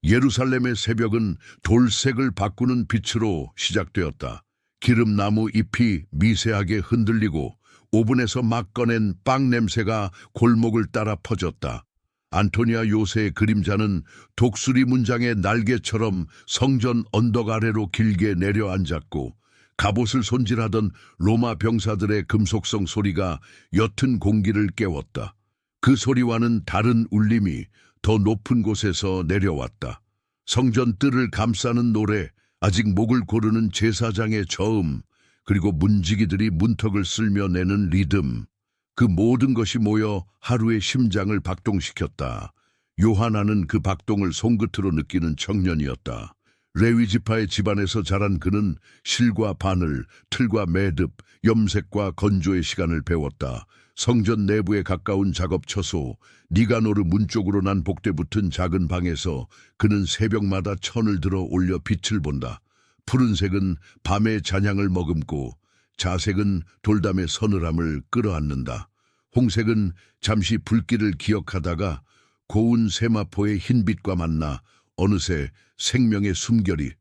예루살렘의 새벽은 돌색을 바꾸는 빛으로 시작되었다. 기름나무 잎이 미세하게 흔들리고 오븐에서 막 꺼낸 빵 냄새가 골목을 따라 퍼졌다. 안토니아 요새의 그림자는 독수리 문장의 날개처럼 성전 언덕 아래로 길게 내려앉았고 갑옷을 손질하던 로마 병사들의 금속성 소리가 옅은 공기를 깨웠다. 그 소리와는 다른 울림이 더 높은 곳에서 내려왔다. 성전 뜰을 감싸는 노래, 아직 목을 고르는 제사장의 저음, 그리고 문지기들이 문턱을 쓸며 내는 리듬. 그 모든 것이 모여 하루의 심장을 박동시켰다. 요하나는 그 박동을 손끝으로 느끼는 청년이었다. 레위 지파의 집안에서 자란 그는 실과 바늘, 틀과 매듭, 염색과 건조의 시간을 배웠다. 성전 내부에 가까운 작업 처소, 니가노르 문 쪽으로 난 복대 붙은 작은 방에서 그는 새벽마다 천을 들어 올려 빛을 본다. 푸른색은 밤의 잔향을 머금고 자색은 돌담의 서늘함을 끌어안는다. 홍색은 잠시 불길을 기억하다가 고운 세마포의 흰빛과 만나 어느새 생명의 숨결이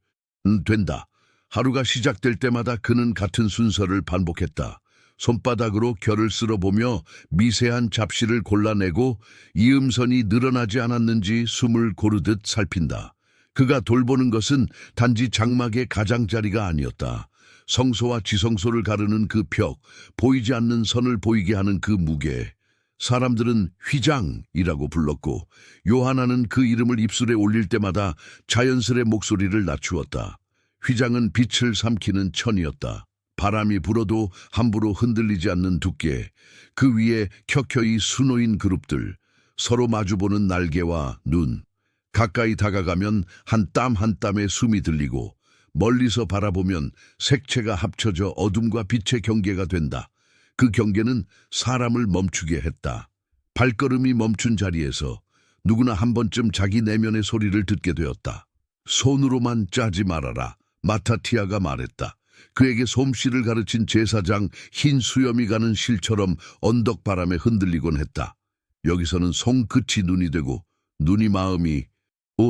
된다. 하루가 시작될 때마다 그는 같은 순서를 반복했다. 손바닥으로 결을 쓸어보며 미세한 잡실을 골라내고 이음선이 늘어나지 않았는지 숨을 고르듯 살핀다. 그가 돌보는 것은 단지 장막의 가장자리가 아니었다. 성소와 지성소를 가르는 그 벽, 보이지 않는 선을 보이게 하는 그 무게. 사람들은 휘장이라고 불렀고 요하나는 그 이름을 입술에 올릴 때마다 자연스레 목소리를 낮추었다. 휘장은 빛을 삼키는 천이었다. 바람이 불어도 함부로 흔들리지 않는 두께, 그 위에 켜켜이 수놓인 그룹들, 서로 마주보는 날개와 눈. 가까이 다가가면 한 땀 한 땀의 숨이 들리고 멀리서 바라보면 색채가 합쳐져 어둠과 빛의 경계가 된다. 그 경계는 사람을 멈추게 했다. 발걸음이 멈춘 자리에서 누구나 한 번쯤 자기 내면의 소리를 듣게 되었다. 손으로만 짜지 말아라. 마타티아가 말했다. 그에게 솜씨를 가르친 제사장 흰 수염이 가는 실처럼 언덕 바람에 흔들리곤 했다. 여기서는 손끝이 눈이 되고 눈이 마음이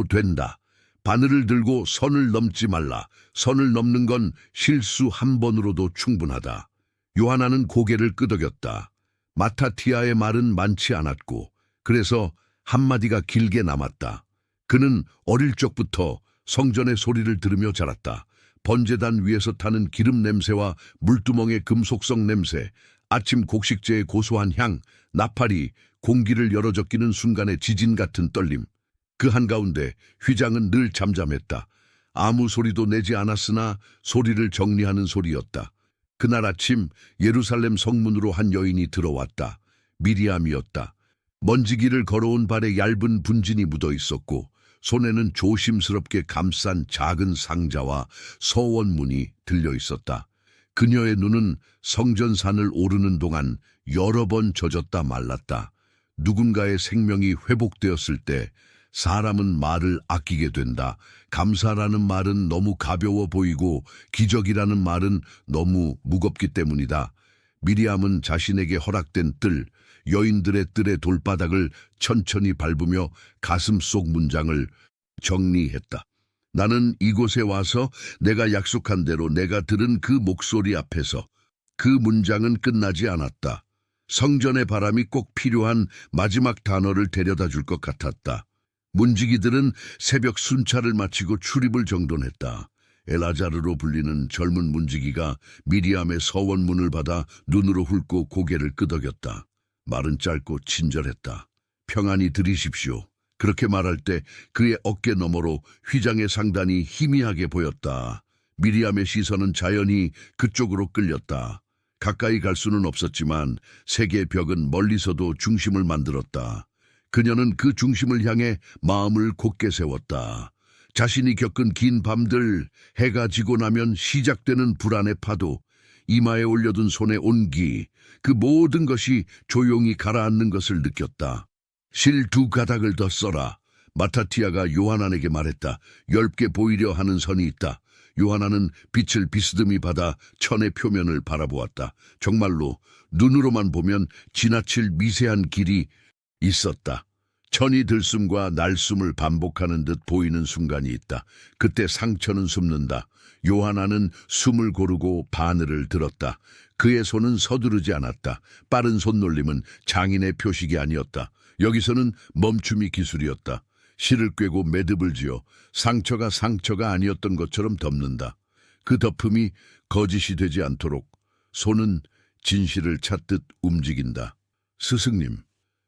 된다. 바늘을 들고 선을 넘지 말라. 선을 넘는 건 실수 한 번으로도 충분하다. 요하나는 고개를 끄덕였다. 마타티아의 말은 많지 않았고 그래서 한마디가 길게 남았다. 그는 어릴 적부터 성전의 소리를 들으며 자랐다. 번제단 위에서 타는 기름 냄새와 물두멍의 금속성 냄새, 아침 곡식제의 고소한 향, 나팔이 공기를 열어젖히는 순간의 지진 같은 떨림. 그 한가운데 휘장은 늘 잠잠했다. 아무 소리도 내지 않았으나 소리를 정리하는 소리였다. 그날 아침 예루살렘 성문으로 한 여인이 들어왔다. 미리암이었다. 먼지길을 걸어온 발에 얇은 분진이 묻어 있었고 손에는 조심스럽게 감싼 작은 상자와 서원문이 들려 있었다. 그녀의 눈은 성전산을 오르는 동안 여러 번 젖었다 말랐다. 누군가의 생명이 회복되었을 때 사람은 말을 아끼게 된다. 감사라는 말은 너무 가벼워 보이고 기적이라는 말은 너무 무겁기 때문이다. 미리암은 자신에게 허락된 뜰, 여인들의 뜰의 돌바닥을 천천히 밟으며 가슴 속 문장을 정리했다. 나는 이곳에 와서 내가 약속한 대로 내가 들은 그 목소리 앞에서 그 문장은 끝나지 않았다. 성전의 바람이 꼭 필요한 마지막 단어를 데려다 줄 것 같았다. 문지기들은 새벽 순찰을 마치고 출입을 정돈했다. 엘아자르로 불리는 젊은 문지기가 미리암의 서원문을 받아 눈으로 훑고 고개를 끄덕였다. 말은 짧고 친절했다. 평안히 들이십시오. 그렇게 말할 때 그의 어깨 너머로 휘장의 상단이 희미하게 보였다. 미리암의 시선은 자연히 그쪽으로 끌렸다. 가까이 갈 수는 없었지만 세계의 벽은 멀리서도 중심을 만들었다. 그녀는 그 중심을 향해 마음을 곧게 세웠다. 자신이 겪은 긴 밤들, 해가 지고 나면 시작되는 불안의 파도, 이마에 올려둔 손의 온기, 그 모든 것이 조용히 가라앉는 것을 느꼈다. 실 2가닥을 더 써라. 마타티아가 요하나에게 말했다. 엷게 보이려 하는 선이 있다. 요하나는 빛을 비스듬히 받아 천의 표면을 바라보았다. 정말로 눈으로만 보면 지나칠 미세한 길이 있었다. 천이 들숨과 날숨을 반복하는 듯 보이는 순간이 있다. 그때 상처는 숨는다. 요하나는 숨을 고르고 바늘을 들었다. 그의 손은 서두르지 않았다. 빠른 손놀림은 장인의 표식이 아니었다. 여기서는 멈춤이 기술이었다. 실을 꿰고 매듭을 지어 상처가 아니었던 것처럼 덮는다. 그 덮음이 거짓이 되지 않도록 손은 진실을 찾듯 움직인다. 스승님,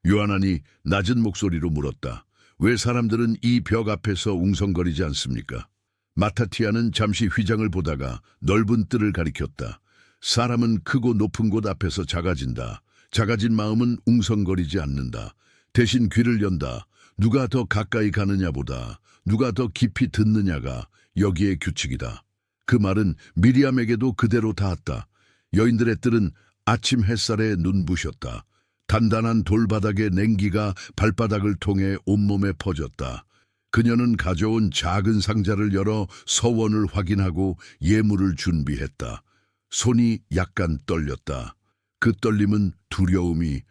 요하나니 낮은 목소리로 물었다. 왜 사람들은 이 벽 앞에서 웅성거리지 않습니까? 마타티아는 잠시 휘장을 보다가 넓은 뜰을 가리켰다. 사람은 크고 높은 곳 앞에서 작아진다. 작아진 마음은 웅성거리지 않는다. 대신 귀를 연다. 누가 더 가까이 가느냐보다 누가 더 깊이 듣느냐가 여기의 규칙이다. 그 말은 미리암에게도 그대로 닿았다. 여인들의 뜰은 아침 햇살에 눈부셨다. 단단한 돌바닥의 냉기가 발바닥을 통해 온몸에 퍼졌다. 그녀는 가져온 작은 상자를 열어 서원을 확인하고 예물을 준비했다. 손이 약간 떨렸다. 그 떨림은 두려움이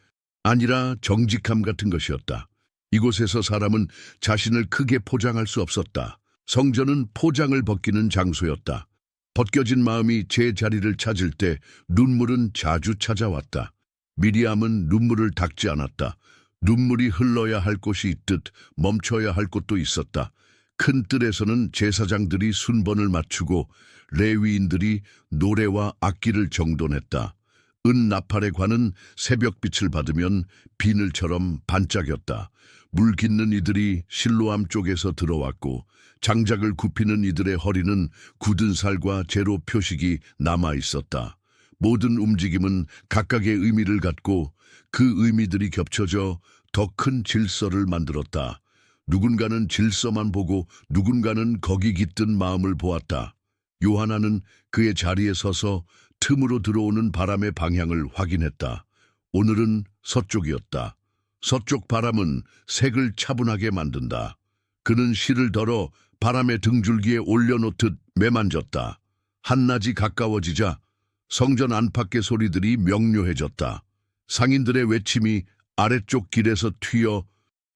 아니라 정직함 같은 것이었다. 이곳에서 사람은 자신을 크게 포장할 수 없었다. 성전은 포장을 벗기는 장소였다. 벗겨진 마음이 제 자리를 찾을 때 눈물은 자주 찾아왔다. 미리암은 눈물을 닦지 않았다. 눈물이 흘러야 할 곳이 있듯 멈춰야 할 곳도 있었다. 큰 뜰에서는 제사장들이 순번을 맞추고 레위인들이 노래와 악기를 정돈했다. 은 나팔의 관은 새벽빛을 받으면 비늘처럼 반짝였다. 물 깃는 이들이 실로암 쪽에서 들어왔고 장작을 굽히는 이들의 허리는 굳은 살과 제로 표식이 남아 있었다. 모든 움직임은 각각의 의미를 갖고 그 의미들이 겹쳐져 더 큰 질서를 만들었다. 누군가는 질서만 보고 누군가는 거기 깃든 마음을 보았다. 요하나는 그의 자리에 서서 틈으로 들어오는 바람의 방향을 확인했다. 오늘은 서쪽이었다. 서쪽 바람은 색을 차분하게 만든다. 그는 실을 덜어 바람의 등줄기에 올려놓듯 매만졌다. 한낮이 가까워지자 성전 안팎의 소리들이 명료해졌다. 상인들의 외침이 아래쪽 길에서 튀어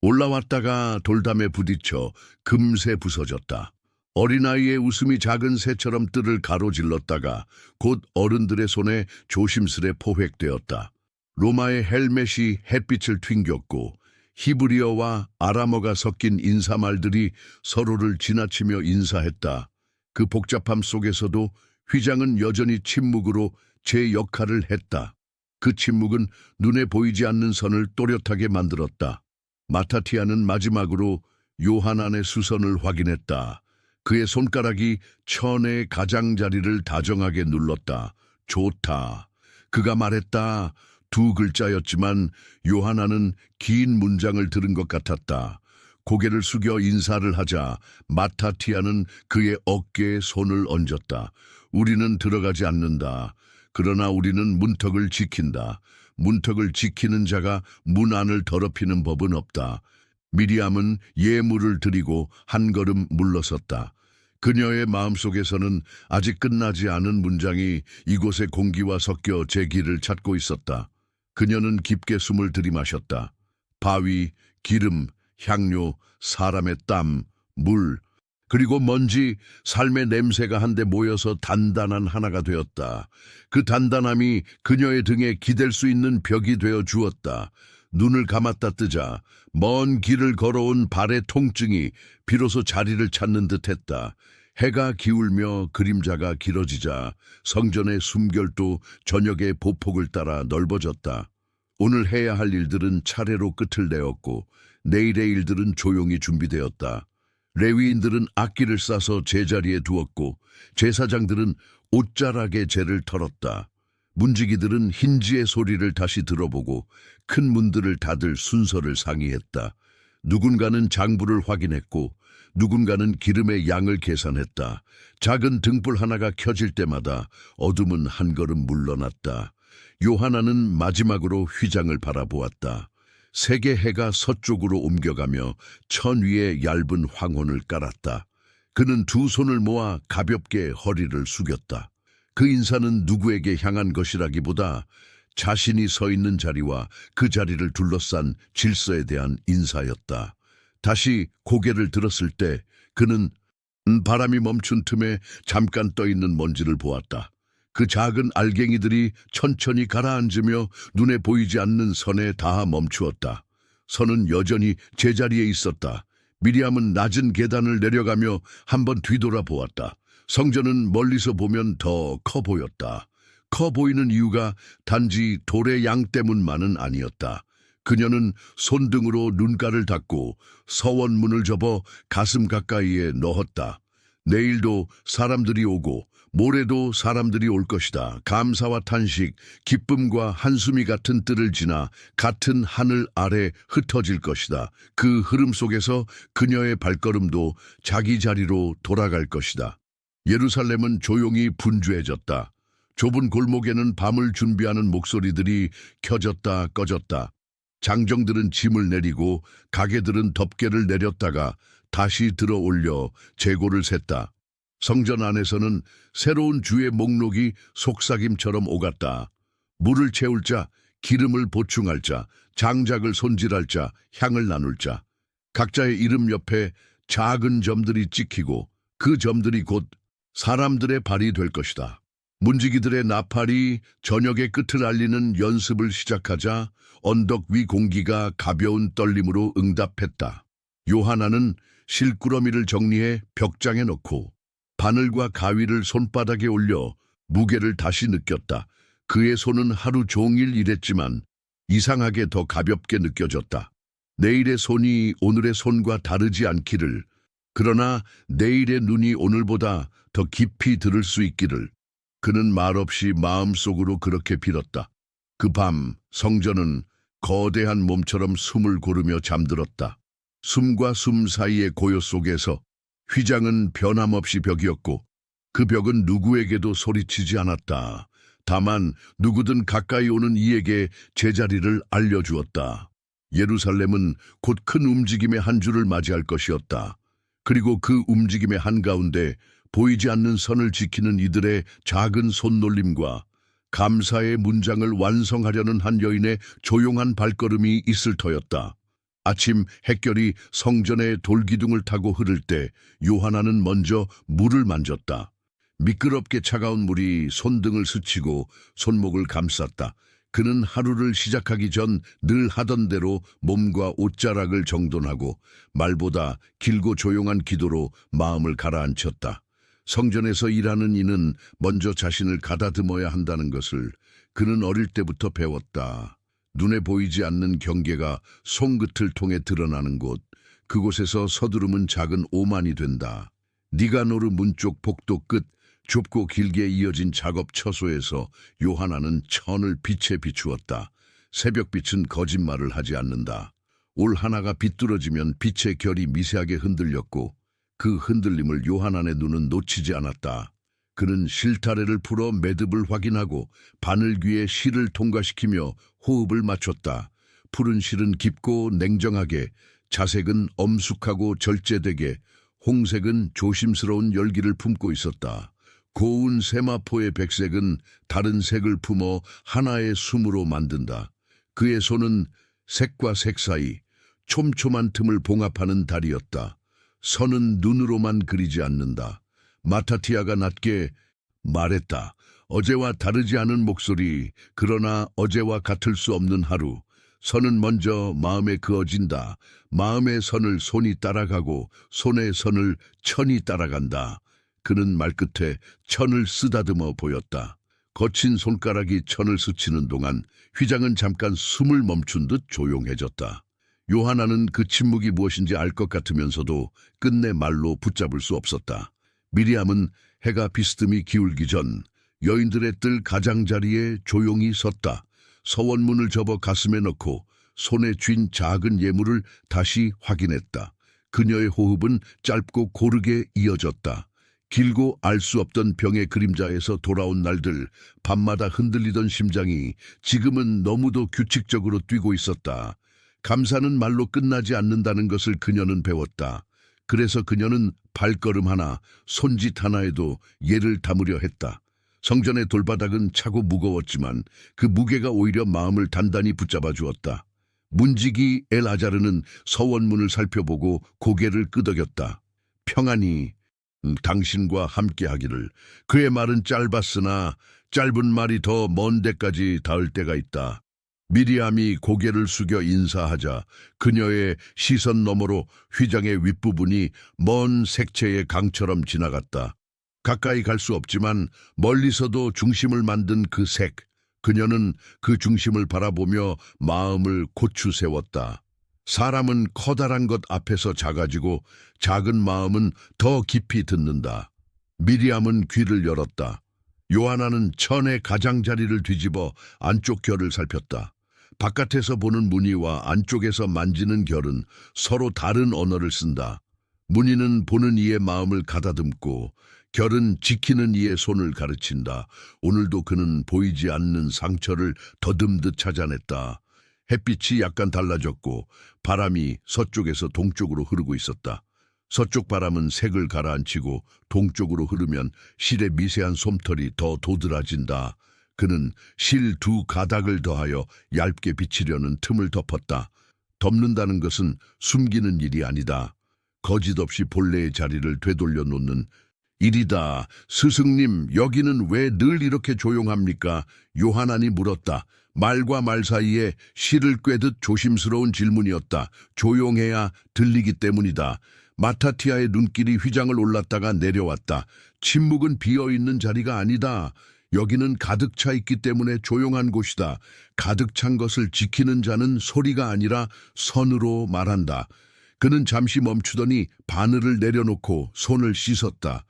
올라왔다가 돌담에 부딪혀 금세 부서졌다. 어린아이의 웃음이 작은 새처럼 뜰을 가로질렀다가 곧 어른들의 손에 조심스레 포획되었다. 로마의 헬멧이 햇빛을 튕겼고 히브리어와 아람어가 섞인 인사말들이 서로를 지나치며 인사했다. 그 복잡함 속에서도 휘장은 여전히 침묵으로 제 역할을 했다. 그 침묵은 눈에 보이지 않는 선을 또렷하게 만들었다. 마타티아는 마지막으로 요하난의 수선을 확인했다. 그의 손가락이 천의 가장자리를 다정하게 눌렀다. 좋다. 그가 말했다. 두 글자였지만 요하나는 긴 문장을 들은 것 같았다. 고개를 숙여 인사를 하자 마타티아는 그의 어깨에 손을 얹었다. 우리는 들어가지 않는다. 그러나 우리는 문턱을 지킨다. 문턱을 지키는 자가 문 안을 더럽히는 법은 없다. 미리암은 예물을 드리고 한 걸음 물러섰다. 그녀의 마음속에서는 아직 끝나지 않은 문장이 이곳의 공기와 섞여 제 길을 찾고 있었다. 그녀는 깊게 숨을 들이마셨다. 바위, 기름, 향료, 사람의 땀, 물, 그리고 먼지, 삶의 냄새가 한데 모여서 단단한 하나가 되었다. 그 단단함이 그녀의 등에 기댈 수 있는 벽이 되어 주었다. 눈을 감았다 뜨자 먼 길을 걸어온 발의 통증이 비로소 자리를 찾는 듯했다. 해가 기울며 그림자가 길어지자 성전의 숨결도 저녁의 보폭을 따라 넓어졌다. 오늘 해야 할 일들은 차례로 끝을 내었고 내일의 일들은 조용히 준비되었다. 레위인들은 악기를 싸서 제자리에 두었고 제사장들은 옷자락에 재를 털었다. 문지기들은 힌지의 소리를 다시 들어보고 큰 문들을 닫을 순서를 상의했다. 누군가는 장부를 확인했고 누군가는 기름의 양을 계산했다. 작은 등불 하나가 켜질 때마다 어둠은 한 걸음 물러났다. 요하나는 마지막으로 휘장을 바라보았다. 세계 해가 서쪽으로 옮겨가며 천 위에 얇은 황혼을 깔았다. 그는 두 손을 모아 가볍게 허리를 숙였다. 그 인사는 누구에게 향한 것이라기보다 자신이 서 있는 자리와 그 자리를 둘러싼 질서에 대한 인사였다. 다시 고개를 들었을 때 그는 바람이 멈춘 틈에 잠깐 떠있는 먼지를 보았다. 그 작은 알갱이들이 천천히 가라앉으며 눈에 보이지 않는 선에 닿아 멈추었다. 선은 여전히 제자리에 있었다. 미리암은 낮은 계단을 내려가며 한번 뒤돌아 보았다. 성전은 멀리서 보면 더 커 보였다. 커 보이는 이유가 단지 돌의 양 때문만은 아니었다. 그녀는 손등으로 눈가를 닦고 서원문을 접어 가슴 가까이에 넣었다. 내일도 사람들이 오고 모레도 사람들이 올 것이다. 감사와 탄식, 기쁨과 한숨이 같은 뜰을 지나 같은 하늘 아래 흩어질 것이다. 그 흐름 속에서 그녀의 발걸음도 자기 자리로 돌아갈 것이다. 예루살렘은 조용히 분주해졌다. 좁은 골목에는 밤을 준비하는 목소리들이 켜졌다 꺼졌다. 장정들은 짐을 내리고 가게들은 덮개를 내렸다가 다시 들어 올려 재고를 셌다. 성전 안에서는 새로운 주의 목록이 속삭임처럼 오갔다. 물을 채울 자, 기름을 보충할 자, 장작을 손질할 자, 향을 나눌 자. 각자의 이름 옆에 작은 점들이 찍히고 그 점들이 곧 사람들의 발이 될 것이다. 문지기들의 나팔이 저녁의 끝을 알리는 연습을 시작하자 언덕 위 공기가 가벼운 떨림으로 응답했다. 요하나는 실꾸러미를 정리해 벽장에 넣고 바늘과 가위를 손바닥에 올려 무게를 다시 느꼈다. 그의 손은 하루 종일 일했지만 이상하게 더 가볍게 느껴졌다. 내일의 손이 오늘의 손과 다르지 않기를, 그러나 내일의 눈이 오늘보다 더 깊이 들을 수 있기를. 그는 말없이 마음속으로 그렇게 빌었다. 그 밤 성전은 거대한 몸처럼 숨을 고르며 잠들었다. 숨과 숨 사이의 고요 속에서 휘장은 변함없이 벽이었고 그 벽은 누구에게도 소리치지 않았다. 다만 누구든 가까이 오는 이에게 제자리를 알려주었다. 예루살렘은 곧 큰 움직임의 한 주를 맞이할 것이었다. 그리고 그 움직임의 한가운데 보이지 않는 선을 지키는 이들의 작은 손놀림과 감사의 문장을 완성하려는 한 여인의 조용한 발걸음이 있을 터였다. 아침 햇결이 성전의 돌기둥을 타고 흐를 때 요하나는 먼저 물을 만졌다. 미끄럽게 차가운 물이 손등을 스치고 손목을 감쌌다. 그는 하루를 시작하기 전 늘 하던 대로 몸과 옷자락을 정돈하고 말보다 길고 조용한 기도로 마음을 가라앉혔다. 성전에서 일하는 이는 먼저 자신을 가다듬어야 한다는 것을 그는 어릴 때부터 배웠다. 눈에 보이지 않는 경계가 손끝을 통해 드러나는 곳, 그곳에서 서두름은 작은 오만이 된다. 니가노르 문 쪽 복도 끝, 좁고 길게 이어진 작업 처소에서 요하나는 천을 빛에 비추었다. 새벽빛은 거짓말을 하지 않는다. 올 하나가 비뚤어지면 빛의 결이 미세하게 흔들렸고 그 흔들림을 요하나의 눈은 놓치지 않았다. 그는 실타래를 풀어 매듭을 확인하고 바늘귀에 실을 통과시키며 호흡을 맞췄다. 푸른 실은 깊고 냉정하게, 자색은 엄숙하고 절제되게, 홍색은 조심스러운 열기를 품고 있었다. 고운 세마포의 백색은 다른 색을 품어 하나의 숨으로 만든다. 그의 손은 색과 색 사이 촘촘한 틈을 봉합하는 달이었다. 선은 눈으로만 그리지 않는다. 마타티아가 낮게 말했다. 어제와 다르지 않은 목소리, 그러나 어제와 같을 수 없는 하루. 선은 먼저 마음에 그어진다. 마음의 선을 손이 따라가고 손의 선을 천이 따라간다. 그는 말끝에 천을 쓰다듬어 보였다. 거친 손가락이 천을 스치는 동안 휘장은 잠깐 숨을 멈춘 듯 조용해졌다. 요하나는 그 침묵이 무엇인지 알 것 같으면서도 끝내 말로 붙잡을 수 없었다. 미리암은 해가 비스듬히 기울기 전 여인들의 뜰 가장자리에 조용히 섰다. 서원문을 접어 가슴에 넣고 손에 쥔 작은 예물을 다시 확인했다. 그녀의 호흡은 짧고 고르게 이어졌다. 길고 알 수 없던 병의 그림자에서 돌아온 날들, 밤마다 흔들리던 심장이 지금은 너무도 규칙적으로 뛰고 있었다. 감사는 말로 끝나지 않는다는 것을 그녀는 배웠다. 그래서 그녀는 발걸음 하나, 손짓 하나에도 예를 담으려 했다. 성전의 돌바닥은 차고 무거웠지만 그 무게가 오히려 마음을 단단히 붙잡아 주었다. 문지기 엘아자르는 서원문을 살펴보고 고개를 끄덕였다. 평안히 당신과 함께하기를. 그의 말은 짧았으나 짧은 말이 더 먼 데까지 닿을 때가 있다. 미리암이 고개를 숙여 인사하자 그녀의 시선 너머로 휘장의 윗부분이 먼 색채의 강처럼 지나갔다. 가까이 갈 수 없지만 멀리서도 중심을 만든 그 색, 그녀는 그 중심을 바라보며 마음을 고추 세웠다. 사람은 커다란 것 앞에서 작아지고 작은 마음은 더 깊이 듣는다. 미리암은 귀를 열었다. 요하나는 천의 가장자리를 뒤집어 안쪽 결을 살폈다. 바깥에서 보는 무늬와 안쪽에서 만지는 결은 서로 다른 언어를 쓴다. 무늬는 보는 이의 마음을 가다듬고 결은 지키는 이의 손을 가르친다. 오늘도 그는 보이지 않는 상처를 더듬듯 찾아냈다. 햇빛이 약간 달라졌고 바람이 서쪽에서 동쪽으로 흐르고 있었다. 서쪽 바람은 색을 가라앉히고 동쪽으로 흐르면 실의 미세한 솜털이 더 도드라진다. 그는 실 두 가닥을 더하여 얇게 비치려는 틈을 덮었다. 덮는다는 것은 숨기는 일이 아니다. 거짓 없이 본래의 자리를 되돌려 놓는 일이다. 스승님, 여기는 왜 늘 이렇게 조용합니까? 요하난이 물었다. 말과 말 사이에 실을 꿰듯 조심스러운 질문이었다. 조용해야 들리기 때문이다. 마타티아의 눈길이 휘장을 올랐다가 내려왔다. 침묵은 비어있는 자리가 아니다. 여기는 가득 차 있기 때문에 조용한 곳이다. 가득 찬 것을 지키는 자는 소리가 아니라 선으로 말한다. 그는 잠시 멈추더니 바늘을 내려놓고 손을 씻었다.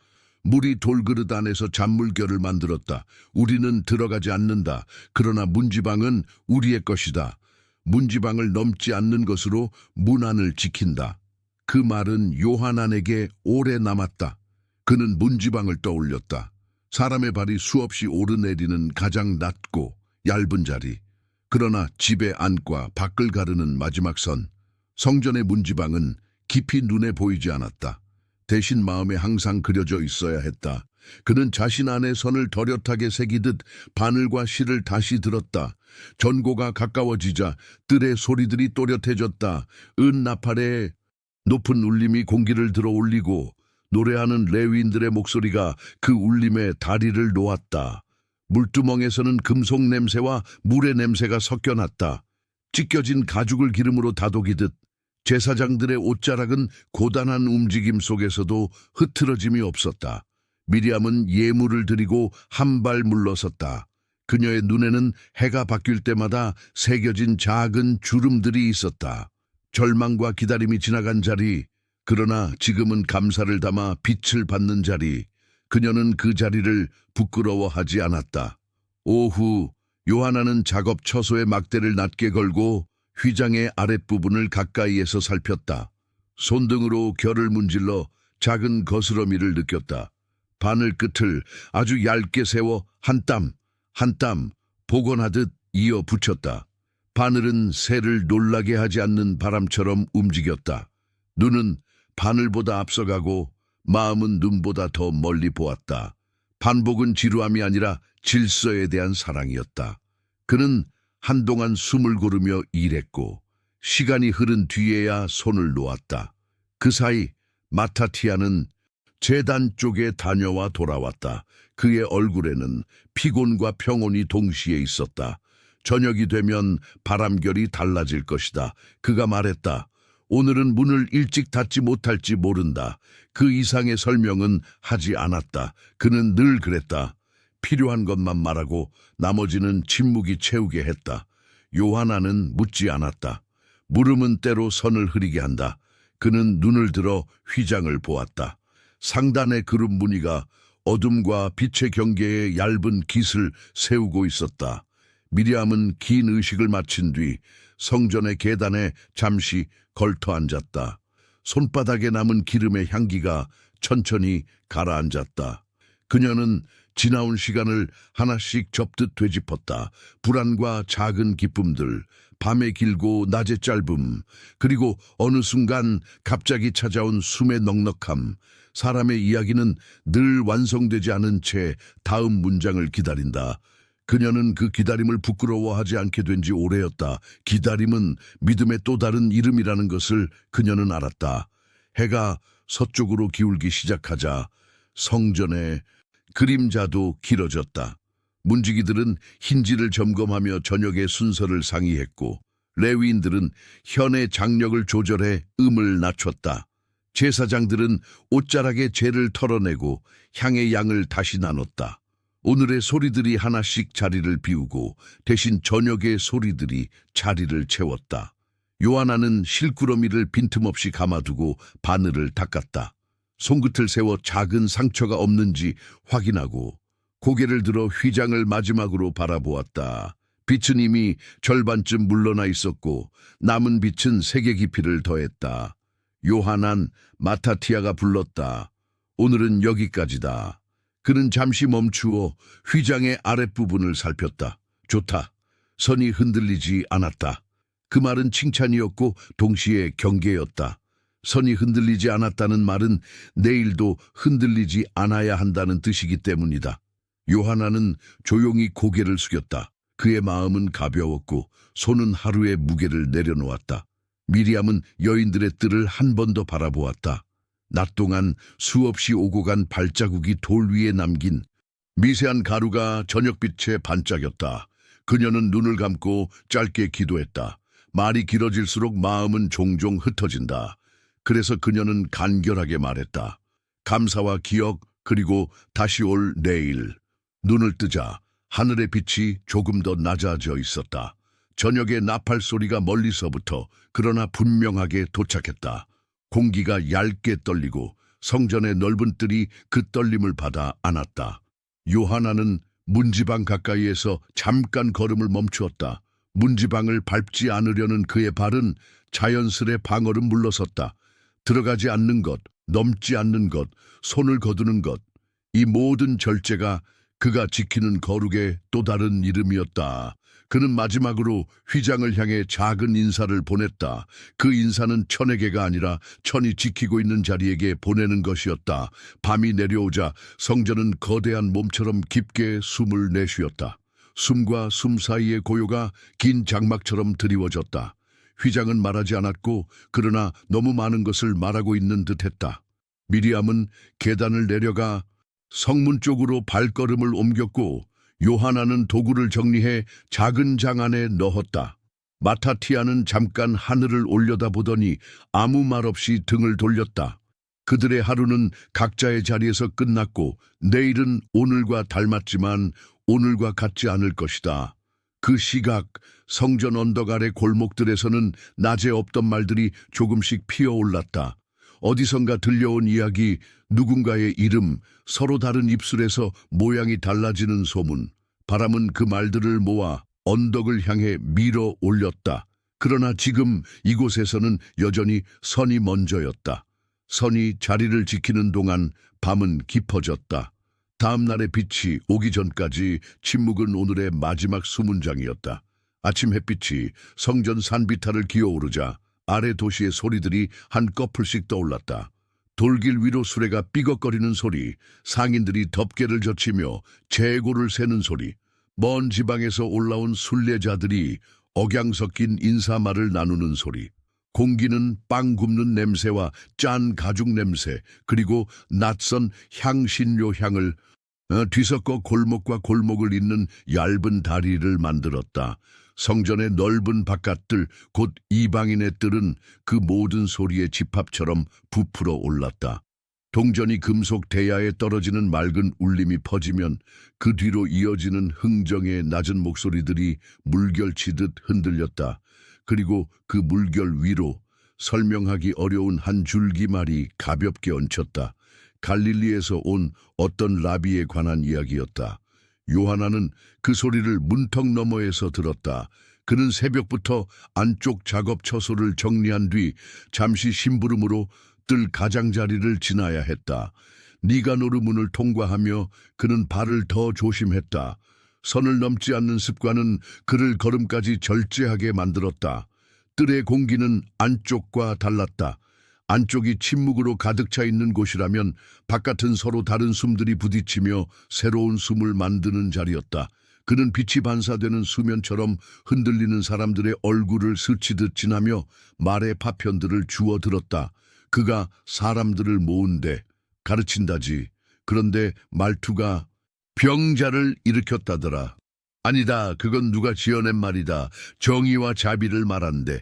물이 돌그릇 안에서 잔물결을 만들었다. 우리는 들어가지 않는다. 그러나 문지방은 우리의 것이다. 문지방을 넘지 않는 것으로 문안을 지킨다. 그 말은 요하난에게 오래 남았다. 그는 문지방을 떠올렸다. 사람의 발이 수없이 오르내리는 가장 낮고 얇은 자리. 그러나 집의 안과 밖을 가르는 마지막 선. 성전의 문지방은 깊이 눈에 보이지 않았다. 대신 마음에 항상 그려져 있어야 했다. 그는 자신 안에 선을 덜렷하게 새기듯 바늘과 실을 다시 들었다. 전고가 가까워지자 뜰의 소리들이 또렷해졌다. 은나팔의 높은 울림이 공기를 들어 올리고 노래하는 레위인들의 목소리가 그 울림에 다리를 놓았다. 물두멍에서는 금속 냄새와 물의 냄새가 섞여났다. 찢겨진 가죽을 기름으로 다독이듯 제사장들의 옷자락은 고단한 움직임 속에서도 흐트러짐이 없었다. 미리암은 예물을 드리고 한 발 물러섰다. 그녀의 눈에는 해가 바뀔 때마다 새겨진 작은 주름들이 있었다. 절망과 기다림이 지나간 자리, 그러나 지금은 감사를 담아 빛을 받는 자리. 그녀는 그 자리를 부끄러워하지 않았다. 오후, 요하나는 작업 처소에 막대를 낮게 걸고 휘장의 아랫부분을 가까이에서 살폈다. 손등으로 결을 문질러 작은 거스러미를 느꼈다. 바늘 끝을 아주 얇게 세워 한 땀, 한 땀 복원하듯 이어 붙였다. 바늘은 새를 놀라게 하지 않는 바람처럼 움직였다. 눈은 바늘보다 앞서가고 마음은 눈보다 더 멀리 보았다. 반복은 지루함이 아니라 질서에 대한 사랑이었다. 그는 한동안 숨을 고르며 일했고 시간이 흐른 뒤에야 손을 놓았다. 그 사이 마타티아는 제단 쪽에 다녀와 돌아왔다. 그의 얼굴에는 피곤과 평온이 동시에 있었다. 저녁이 되면 바람결이 달라질 것이다. 그가 말했다. 오늘은 문을 일찍 닫지 못할지 모른다. 그 이상의 설명은 하지 않았다. 그는 늘 그랬다. 필요한 것만 말하고 나머지는 침묵이 채우게 했다. 요하나는 묻지 않았다. 물음은 때로 선을 흐리게 한다. 그는 눈을 들어 휘장을 보았다. 상단의 그룹 무늬가 어둠과 빛의 경계에 얇은 깃을 세우고 있었다. 미리암은 긴 의식을 마친 뒤 성전의 계단에 잠시 걸터 앉았다. 손바닥에 남은 기름의 향기가 천천히 가라앉았다. 그녀는 지나온 시간을 하나씩 접듯 되짚었다. 불안과 작은 기쁨들, 밤의 길고 낮의 짧음, 그리고 어느 순간 갑자기 찾아온 숨의 넉넉함. 사람의 이야기는 늘 완성되지 않은 채 다음 문장을 기다린다. 그녀는 그 기다림을 부끄러워하지 않게 된 지 오래였다. 기다림은 믿음의 또 다른 이름이라는 것을 그녀는 알았다. 해가 서쪽으로 기울기 시작하자 성전의 그림자도 길어졌다. 문지기들은 흰지를 점검하며 저녁의 순서를 상의했고 레위인들은 현의 장력을 조절해 음을 낮췄다. 제사장들은 옷자락에 재를 털어내고 향의 양을 다시 나눴다. 오늘의 소리들이 하나씩 자리를 비우고 대신 저녁의 소리들이 자리를 채웠다. 요하나는 실구러미를 빈틈없이 감아두고 바늘을 닦았다. 손끝을 세워 작은 상처가 없는지 확인하고 고개를 들어 휘장을 마지막으로 바라보았다. 빛은 이미 절반쯤 물러나 있었고 남은 빛은 세계 깊이를 더했다. 요하난 마타티아가 불렀다. 오늘은 여기까지다. 그는 잠시 멈추어 휘장의 아랫부분을 살폈다. 좋다. 선이 흔들리지 않았다. 그 말은 칭찬이었고 동시에 경계였다. 선이 흔들리지 않았다는 말은 내일도 흔들리지 않아야 한다는 뜻이기 때문이다. 요하나는 조용히 고개를 숙였다. 그의 마음은 가벼웠고 손은 하루의 무게를 내려놓았다. 미리암은 여인들의 뜰을 한 번 더 바라보았다. 낮 동안 수없이 오고 간 발자국이 돌 위에 남긴 미세한 가루가 저녁빛에 반짝였다. 그녀는 눈을 감고 짧게 기도했다. 말이 길어질수록 마음은 종종 흩어진다. 그래서 그녀는 간결하게 말했다. 감사와 기억 그리고 다시 올 내일. 눈을 뜨자 하늘의 빛이 조금 더 낮아져 있었다. 저녁의 나팔 소리가 멀리서부터 그러나 분명하게 도착했다. 공기가 얇게 떨리고 성전의 넓은 뜰이 그 떨림을 받아 안았다. 요하나는 문지방 가까이에서 잠깐 걸음을 멈추었다. 문지방을 밟지 않으려는 그의 발은 자연스레 방어를 물러섰다. 들어가지 않는 것, 넘지 않는 것, 손을 거두는 것, 이 모든 절제가 그가 지키는 거룩의 또 다른 이름이었다. 그는 마지막으로 휘장을 향해 작은 인사를 보냈다. 그 인사는 천에게가 아니라 천이 지키고 있는 자리에게 보내는 것이었다. 밤이 내려오자 성전은 거대한 몸처럼 깊게 숨을 내쉬었다. 숨과 숨 사이의 고요가 긴 장막처럼 드리워졌다. 휘장은 말하지 않았고 그러나 너무 많은 것을 말하고 있는 듯했다. 미리암은 계단을 내려가 성문 쪽으로 발걸음을 옮겼고 요하나는 도구를 정리해 작은 장 안에 넣었다. 마타티아는 잠깐 하늘을 올려다보더니 아무 말 없이 등을 돌렸다. 그들의 하루는 각자의 자리에서 끝났고 내일은 오늘과 닮았지만 오늘과 같지 않을 것이다. 그 시각 성전 언덕 아래 골목들에서는 낮에 없던 말들이 조금씩 피어올랐다. 어디선가 들려온 이야기, 누군가의 이름, 서로 다른 입술에서 모양이 달라지는 소문. 바람은 그 말들을 모아 언덕을 향해 밀어 올렸다. 그러나 지금 이곳에서는 여전히 선이 먼저였다. 선이 자리를 지키는 동안 밤은 깊어졌다. 다음 날의 빛이 오기 전까지 침묵은 오늘의 마지막 수문장이었다. 아침 햇빛이 성전 산비탈을 기어오르자 아래 도시의 소리들이 한꺼풀씩 떠올랐다. 돌길 위로 수레가 삐걱거리는 소리, 상인들이 덮개를 젖히며 재고를 세는 소리, 먼 지방에서 올라온 순례자들이 억양 섞인 인사말을 나누는 소리, 공기는 빵 굽는 냄새와 짠 가죽 냄새, 그리고 낯선 향신료 향을 뒤섞어 골목과 골목을 잇는 얇은 다리를 만들었다. 성전의 넓은 바깥들, 곧 이방인의 뜰은 그 모든 소리의 집합처럼 부풀어 올랐다. 동전이 금속 대야에 떨어지는 맑은 울림이 퍼지면 그 뒤로 이어지는 흥정의 낮은 목소리들이 물결치듯 흔들렸다. 그리고 그 물결 위로 설명하기 어려운 한 줄기말이 가볍게 얹혔다. 갈릴리에서 온 어떤 라비에 관한 이야기였다. 요하나는 그 소리를 문턱 너머에서 들었다. 그는 새벽부터 안쪽 작업 처소를 정리한 뒤 잠시 심부름으로 뜰 가장자리를 지나야 했다. 니가노르문을 통과하며 그는 발을 더 조심했다. 선을 넘지 않는 습관은 그를 걸음까지 절제하게 만들었다. 뜰의 공기는 안쪽과 달랐다. 안쪽이 침묵으로 가득 차 있는 곳이라면 바깥은 서로 다른 숨들이 부딪히며 새로운 숨을 만드는 자리였다. 그는 빛이 반사되는 수면처럼 흔들리는 사람들의 얼굴을 스치듯 지나며 말의 파편들을 주워 들었다. 그가 사람들을 모은데 가르친다지. 그런데 말투가 병자를 일으켰다더라. 아니다, 그건 누가 지어낸 말이다. 정의와 자비를 말한대.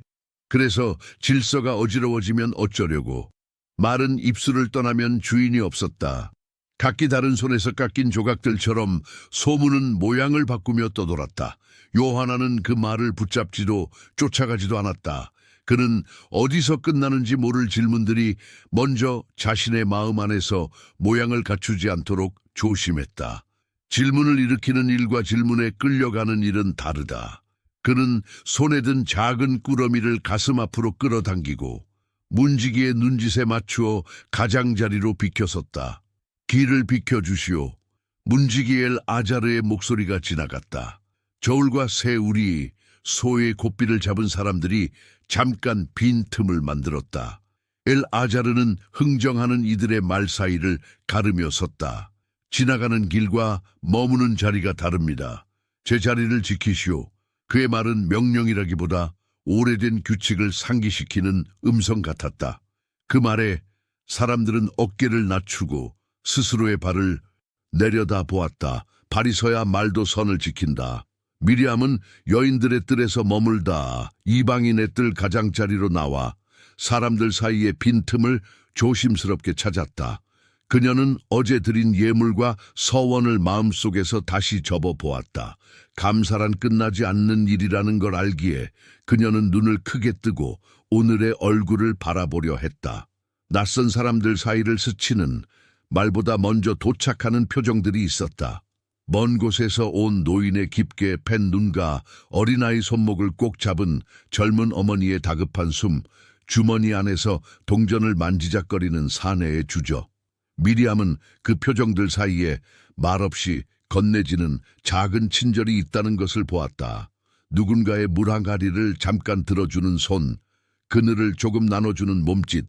그래서 질서가 어지러워지면 어쩌려고. 말은 입술을 떠나면 주인이 없었다. 각기 다른 손에서 깎인 조각들처럼 소문은 모양을 바꾸며 떠돌았다. 요하나는 그 말을 붙잡지도 쫓아가지도 않았다. 그는 어디서 끝나는지 모를 질문들이 먼저 자신의 마음 안에서 모양을 갖추지 않도록 조심했다. 질문을 일으키는 일과 질문에 끌려가는 일은 다르다. 그는 손에 든 작은 꾸러미를 가슴 앞으로 끌어당기고 문지기의 눈짓에 맞추어 가장자리로 비켜섰다. 길을 비켜주시오. 문지기엘 아자르의 목소리가 지나갔다. 저울과 새우리, 소의 고삐를 잡은 사람들이 잠깐 빈틈을 만들었다. 엘 아자르는 흥정하는 이들의 말 사이를 가르며 섰다. 지나가는 길과 머무는 자리가 다릅니다. 제 자리를 지키시오. 그의 말은 명령이라기보다 오래된 규칙을 상기시키는 음성 같았다. 그 말에 사람들은 어깨를 낮추고 스스로의 발을 내려다 보았다. 발이 서야 말도 선을 지킨다. 미리암은 여인들의 뜰에서 머물다 이방인의 뜰 가장자리로 나와 사람들 사이의 빈틈을 조심스럽게 찾았다. 그녀는 어제 드린 예물과 서원을 마음속에서 다시 접어보았다. 감사란 끝나지 않는 일이라는 걸 알기에 그녀는 눈을 크게 뜨고 오늘의 얼굴을 바라보려 했다. 낯선 사람들 사이를 스치는 말보다 먼저 도착하는 표정들이 있었다. 먼 곳에서 온 노인의 깊게 팬 눈과 어린아이 손목을 꼭 잡은 젊은 어머니의 다급한 숨, 주머니 안에서 동전을 만지작거리는 사내의 주저. 미리암은 그 표정들 사이에 말없이 건네지는 작은 친절이 있다는 것을 보았다. 누군가의 물 한 가리를 잠깐 들어주는 손, 그늘을 조금 나눠주는 몸짓,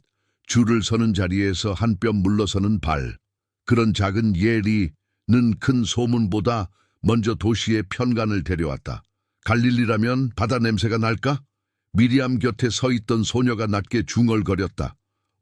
줄을 서는 자리에서 한 뼘 물러서는 발. 그런 작은 예리는 큰 소문보다 먼저 도시의 편간을 데려왔다. 갈릴리라면 바다 냄새가 날까? 미리암 곁에 서 있던 소녀가 낮게 중얼거렸다.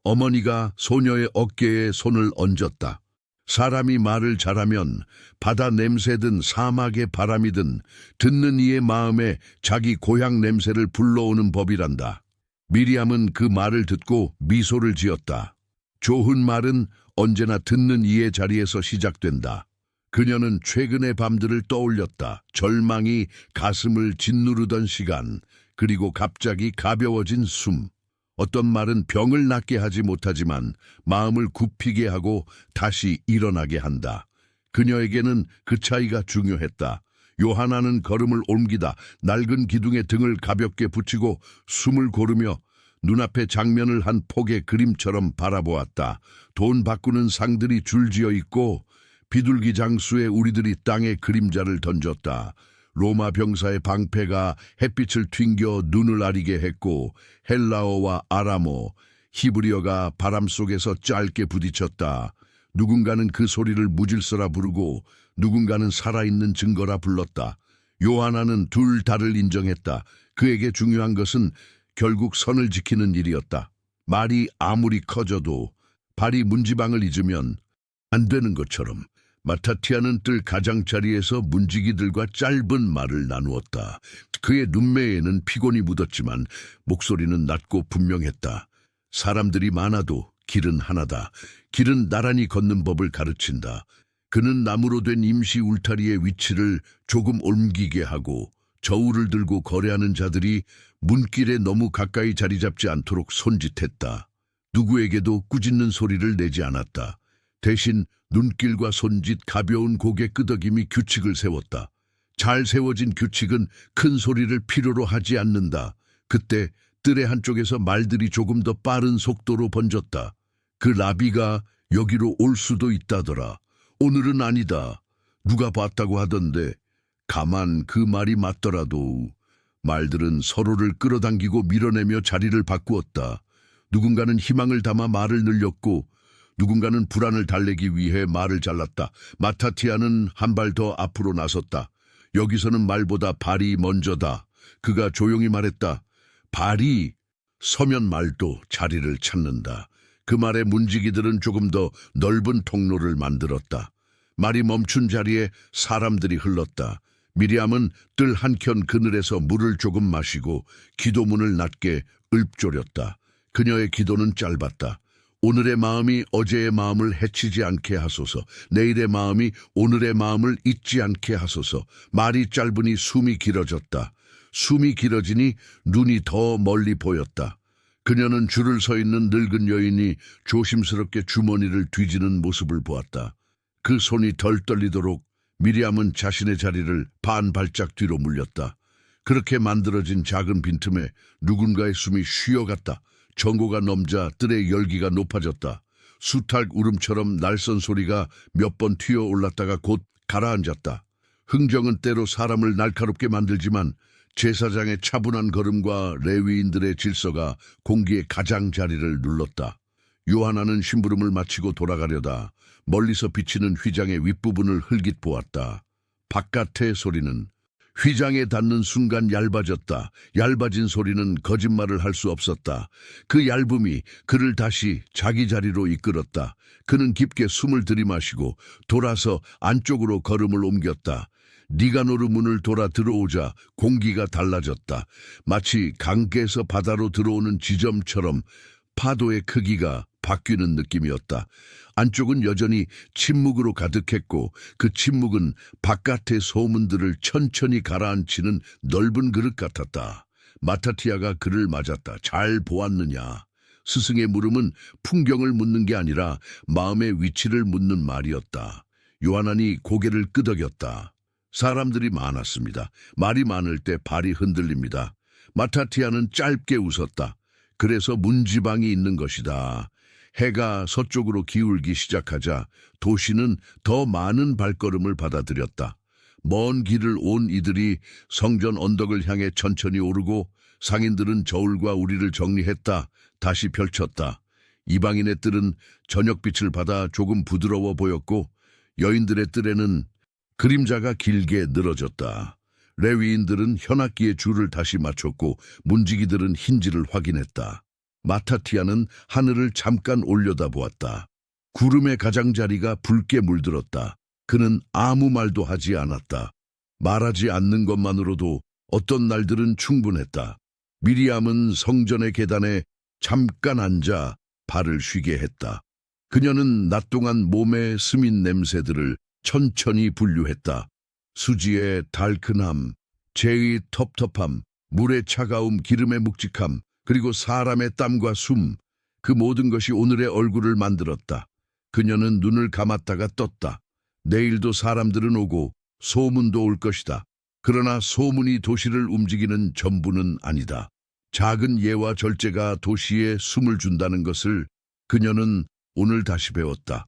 어머니가 소녀의 어깨에 손을 얹었다. 사람이 말을 잘하면 바다 냄새든 사막의 바람이든 듣는 이의 마음에 자기 고향 냄새를 불러오는 법이란다. 미리암은 그 말을 듣고 미소를 지었다. 좋은 말은 언제나 듣는 이의 자리에서 시작된다. 그녀는 최근의 밤들을 떠올렸다. 절망이 가슴을 짓누르던 시간, 그리고 갑자기 가벼워진 숨. 어떤 말은 병을 낫게 하지 못하지만 마음을 굽히게 하고 다시 일어나게 한다. 그녀에게는 그 차이가 중요했다. 요하나는 걸음을 옮기다 낡은 기둥에 등을 가볍게 붙이고 숨을 고르며 눈앞의 장면을 한 폭의 그림처럼 바라보았다. 돈 바꾸는 상들이 줄지어 있고 비둘기 장수에 우리들이 땅에 그림자를 던졌다. 로마 병사의 방패가 햇빛을 튕겨 눈을 아리게 했고 헬라어와 아람어, 히브리어가 바람 속에서 짧게 부딪혔다. 누군가는 그 소리를 무질서라 부르고 누군가는 살아있는 증거라 불렀다. 요하나는 둘 다를 인정했다. 그에게 중요한 것은 결국 선을 지키는 일이었다. 말이 아무리 커져도 발이 문지방을 잊으면 안 되는 것처럼 마타티아는 뜰 가장자리에서 문지기들과 짧은 말을 나누었다. 그의 눈매에는 피곤이 묻었지만 목소리는 낮고 분명했다. 사람들이 많아도 길은 하나다. 길은 나란히 걷는 법을 가르친다. 그는 나무로 된 임시 울타리의 위치를 조금 옮기게 하고 저울을 들고 거래하는 자들이 문길에 너무 가까이 자리 잡지 않도록 손짓했다. 누구에게도 꾸짖는 소리를 내지 않았다. 대신 눈길과 손짓, 가벼운 고개 끄덕임이 규칙을 세웠다. 잘 세워진 규칙은 큰 소리를 필요로 하지 않는다. 그때 뜰의 한쪽에서 말들이 조금 더 빠른 속도로 번졌다. 그 라비가 여기로 올 수도 있다더라. 오늘은 아니다. 누가 봤다고 하던데. 가만 그 말이 맞더라도 말들은 서로를 끌어당기고 밀어내며 자리를 바꾸었다. 누군가는 희망을 담아 말을 늘렸고 누군가는 불안을 달래기 위해 말을 잘랐다. 마타티아는 한 발 더 앞으로 나섰다. 여기서는 말보다 발이 먼저다. 그가 조용히 말했다. 발이 서면 말도 자리를 찾는다. 그 말에 문지기들은 조금 더 넓은 통로를 만들었다. 말이 멈춘 자리에 사람들이 흘렀다. 미리암은 뜰 한켠 그늘에서 물을 조금 마시고 기도문을 낮게 읊조렸다. 그녀의 기도는 짧았다. 오늘의 마음이 어제의 마음을 해치지 않게 하소서. 내일의 마음이 오늘의 마음을 잊지 않게 하소서. 말이 짧으니 숨이 길어졌다. 숨이 길어지니 눈이 더 멀리 보였다. 그녀는 줄을 서 있는 늙은 여인이 조심스럽게 주머니를 뒤지는 모습을 보았다. 그 손이 덜 떨리도록 미리암은 자신의 자리를 반 발짝 뒤로 물렸다. 그렇게 만들어진 작은 빈틈에 누군가의 숨이 쉬어갔다. 정오가 넘자 뜰의 열기가 높아졌다. 수탉 울음처럼 날선 소리가 몇 번 튀어 올랐다가 곧 가라앉았다. 흥정은 때로 사람을 날카롭게 만들지만 제사장의 차분한 걸음과 레위인들의 질서가 공기의 가장자리를 눌렀다. 요하나는 심부름을 마치고 돌아가려다 멀리서 비치는 휘장의 윗부분을 흘깃 보았다. 바깥의 소리는 휘장에 닿는 순간 얇아졌다. 얇아진 소리는 거짓말을 할 수 없었다. 그 얇음이 그를 다시 자기 자리로 이끌었다. 그는 깊게 숨을 들이마시고 돌아서 안쪽으로 걸음을 옮겼다. 니가노르 문을 돌아 들어오자 공기가 달라졌다. 마치 강가에서 바다로 들어오는 지점처럼 파도의 크기가 바뀌는 느낌이었다. 안쪽은 여전히 침묵으로 가득했고 그 침묵은 바깥의 소문들을 천천히 가라앉히는 넓은 그릇 같았다. 마타티아가 그를 맞았다. 잘 보았느냐? 스승의 물음은 풍경을 묻는 게 아니라 마음의 위치를 묻는 말이었다. 요하나니 고개를 끄덕였다. 사람들이 많았습니다. 말이 많을 때 발이 흔들립니다. 마타티아는 짧게 웃었다. 그래서 문지방이 있는 것이다. 해가 서쪽으로 기울기 시작하자 도시는 더 많은 발걸음을 받아들였다. 먼 길을 온 이들이 성전 언덕을 향해 천천히 오르고 상인들은 저울과 우리를 정리했다. 다시 펼쳤다. 이방인의 뜰은 저녁빛을 받아 조금 부드러워 보였고 여인들의 뜰에는 그림자가 길게 늘어졌다. 레위인들은 현악기의 줄을 다시 맞췄고 문지기들은 힌지를 확인했다. 마타티아는 하늘을 잠깐 올려다보았다. 구름의 가장자리가 붉게 물들었다. 그는 아무 말도 하지 않았다. 말하지 않는 것만으로도 어떤 날들은 충분했다. 미리암은 성전의 계단에 잠깐 앉아 발을 쉬게 했다. 그녀는 낮 동안 몸에 스민 냄새들을 천천히 분류했다. 수지의 달큰함, 재의 텁텁함, 물의 차가움, 기름의 묵직함, 그리고 사람의 땀과 숨, 그 모든 것이 오늘의 얼굴을 만들었다. 그녀는 눈을 감았다가 떴다. 내일도 사람들은 오고 소문도 올 것이다. 그러나 소문이 도시를 움직이는 전부는 아니다. 작은 예와 절제가 도시에 숨을 준다는 것을 그녀는 오늘 다시 배웠다.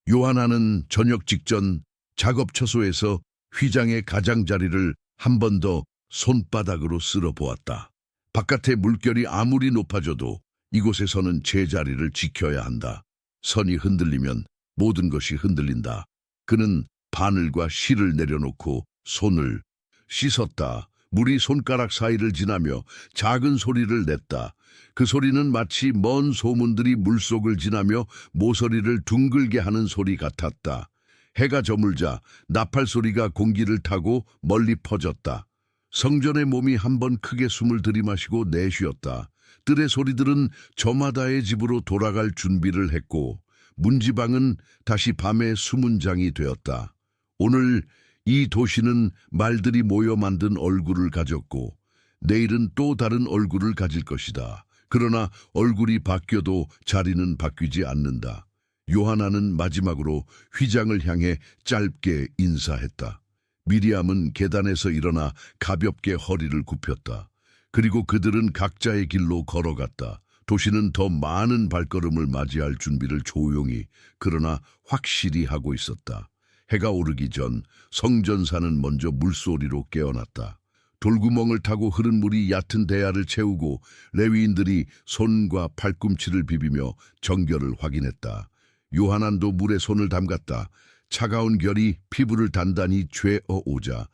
요하나는 저녁 직전 작업 처소에서 휘장의 가장자리를 한 번 더 손바닥으로 쓸어보았다. 바깥의 물결이 아무리 높아져도 이곳에서는 제자리를 지켜야 한다. 선이 흔들리면 모든 것이 흔들린다. 그는 바늘과 실을 내려놓고 손을 씻었다. 물이 손가락 사이를 지나며 작은 소리를 냈다. 그 소리는 마치 먼 소문들이 물속을 지나며 모서리를 둥글게 하는 소리 같았다. 해가 저물자 나팔 소리가 공기를 타고 멀리 퍼졌다. 성전의 몸이 한번 크게 숨을 들이마시고 내쉬었다. 뜰의 소리들은 저마다의 집으로 돌아갈 준비를 했고 문지방은 다시 밤의 수문장이 되었다. 오늘 이 도시는 말들이 모여 만든 얼굴을 가졌고 내일은 또 다른 얼굴을 가질 것이다. 그러나 얼굴이 바뀌어도 자리는 바뀌지 않는다. 요하나는 마지막으로 휘장을 향해 짧게 인사했다. 미리암은 계단에서 일어나 가볍게 허리를 굽혔다. 그리고 그들은 각자의 길로 걸어갔다. 도시는 더 많은 발걸음을 맞이할 준비를 조용히 그러나 확실히 하고 있었다. 해가 오르기 전 성전사는 먼저 물소리로 깨어났다. 돌구멍을 타고 흐른 물이 얕은 대야를 채우고 레위인들이 손과 팔꿈치를 비비며 정결을 확인했다. 요하난도 물에 손을 담갔다. 차가운 결이 피부를 단단히 죄어오자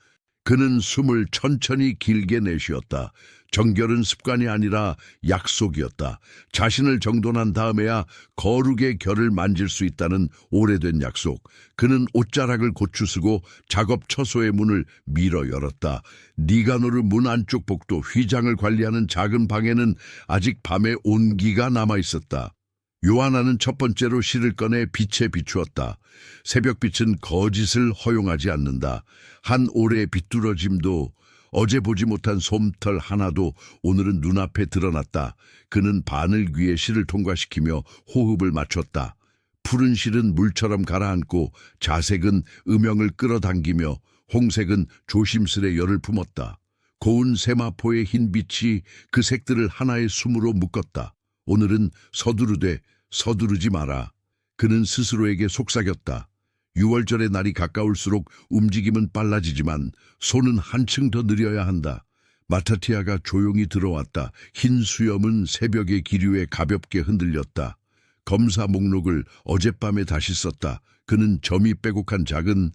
그는 숨을 천천히 길게 내쉬었다. 정결은 습관이 아니라 약속이었다. 자신을 정돈한 다음에야 거룩의 결을 만질 수 있다는 오래된 약속. 그는 옷자락을 고추 쓰고 작업 처소의 문을 밀어 열었다. 니가노르 문 안쪽 복도 휘장을 관리하는 작은 방에는 아직 밤의 온기가 남아 있었다. 요하나는 첫 번째로 실을 꺼내 빛에 비추었다. 새벽빛은 거짓을 허용하지 않는다. 한 올의 비뚤어짐도 어제 보지 못한 솜털 하나도 오늘은 눈앞에 드러났다. 그는 바늘 귀에 실을 통과시키며 호흡을 맞췄다. 푸른 실은 물처럼 가라앉고 자색은 음영을 끌어당기며 홍색은 조심스레 열을 품었다. 고운 세마포의 흰 빛이 그 색들을 하나의 숨으로 묶었다. 오늘은 서두르되 서두르지 마라. 그는 스스로에게 속삭였다. 6월절의 날이 가까울수록 움직임은 빨라지지만 손은 한층 더 느려야 한다. 마타티아가 조용히 들어왔다. 흰 수염은 새벽의 기류에 가볍게 흔들렸다. 검사 목록을 어젯밤에 다시 썼다. 그는 점이 빼곡한 작은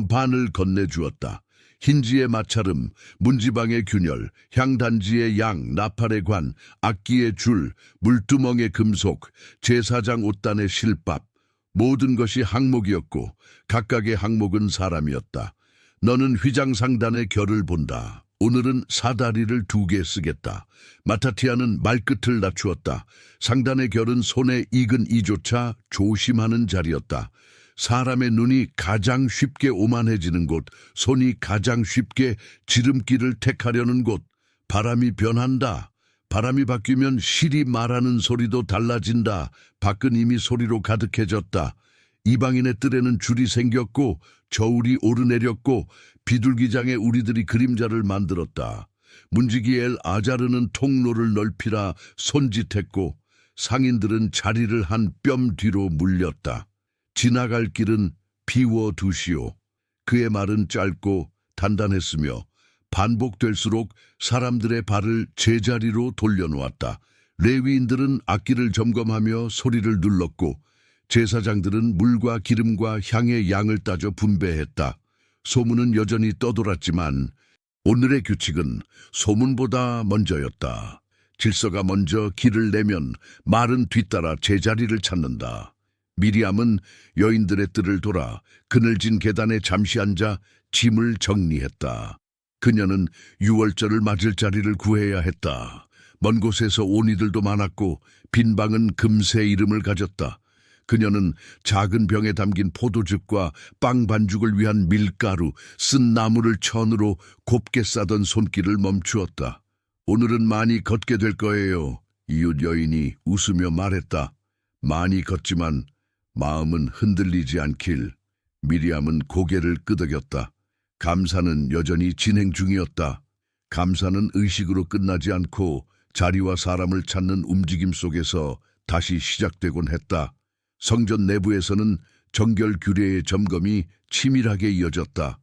반을 건네주었다. 흰지의 마찰음, 문지방의 균열, 향단지의 양, 나팔의 관, 악기의 줄, 물두멍의 금속, 제사장 옷단의 실밥, 모든 것이 항목이었고 각각의 항목은 사람이었다. 너는 휘장상단의 결을 본다. 오늘은 사다리를 2개 쓰겠다. 마타티아는 말끝을 낮추었다. 상단의 결은 손에 익은 이조차 조심하는 자리였다. 사람의 눈이 가장 쉽게 오만해지는 곳, 손이 가장 쉽게 지름길을 택하려는 곳. 바람이 변한다. 바람이 바뀌면 실이 말하는 소리도 달라진다. 밖은 이미 소리로 가득해졌다. 이방인의 뜰에는 줄이 생겼고 저울이 오르내렸고 비둘기장에 우리들이 그림자를 만들었다. 문지기 엘 아자르는 통로를 넓히라 손짓했고 상인들은 자리를 한 뼘 뒤로 물렸다. 지나갈 길은 비워두시오. 그의 말은 짧고 단단했으며 반복될수록 사람들의 발을 제자리로 돌려놓았다. 레위인들은 악기를 점검하며 소리를 눌렀고 제사장들은 물과 기름과 향의 양을 따져 분배했다. 소문은 여전히 떠돌았지만 오늘의 규칙은 소문보다 먼저였다. 질서가 먼저 길을 내면 말은 뒤따라 제자리를 찾는다. 미리암은 여인들의 뜰을 돌아 그늘진 계단에 잠시 앉아 짐을 정리했다. 그녀는 유월절을 맞을 자리를 구해야 했다. 먼 곳에서 온 이들도 많았고 빈 방은 금세 이름을 가졌다. 그녀는 작은 병에 담긴 포도즙과 빵 반죽을 위한 밀가루, 쓴 나무를 천으로 곱게 싸던 손길을 멈추었다. 오늘은 많이 걷게 될 거예요. 이웃 여인이 웃으며 말했다. 많이 걷지만 마음은 흔들리지 않길. 미리암은 고개를 끄덕였다. 감사는 여전히 진행 중이었다. 감사는 의식으로 끝나지 않고 자리와 사람을 찾는 움직임 속에서 다시 시작되곤 했다. 성전 내부에서는 정결 규례의 점검이 치밀하게 이어졌다.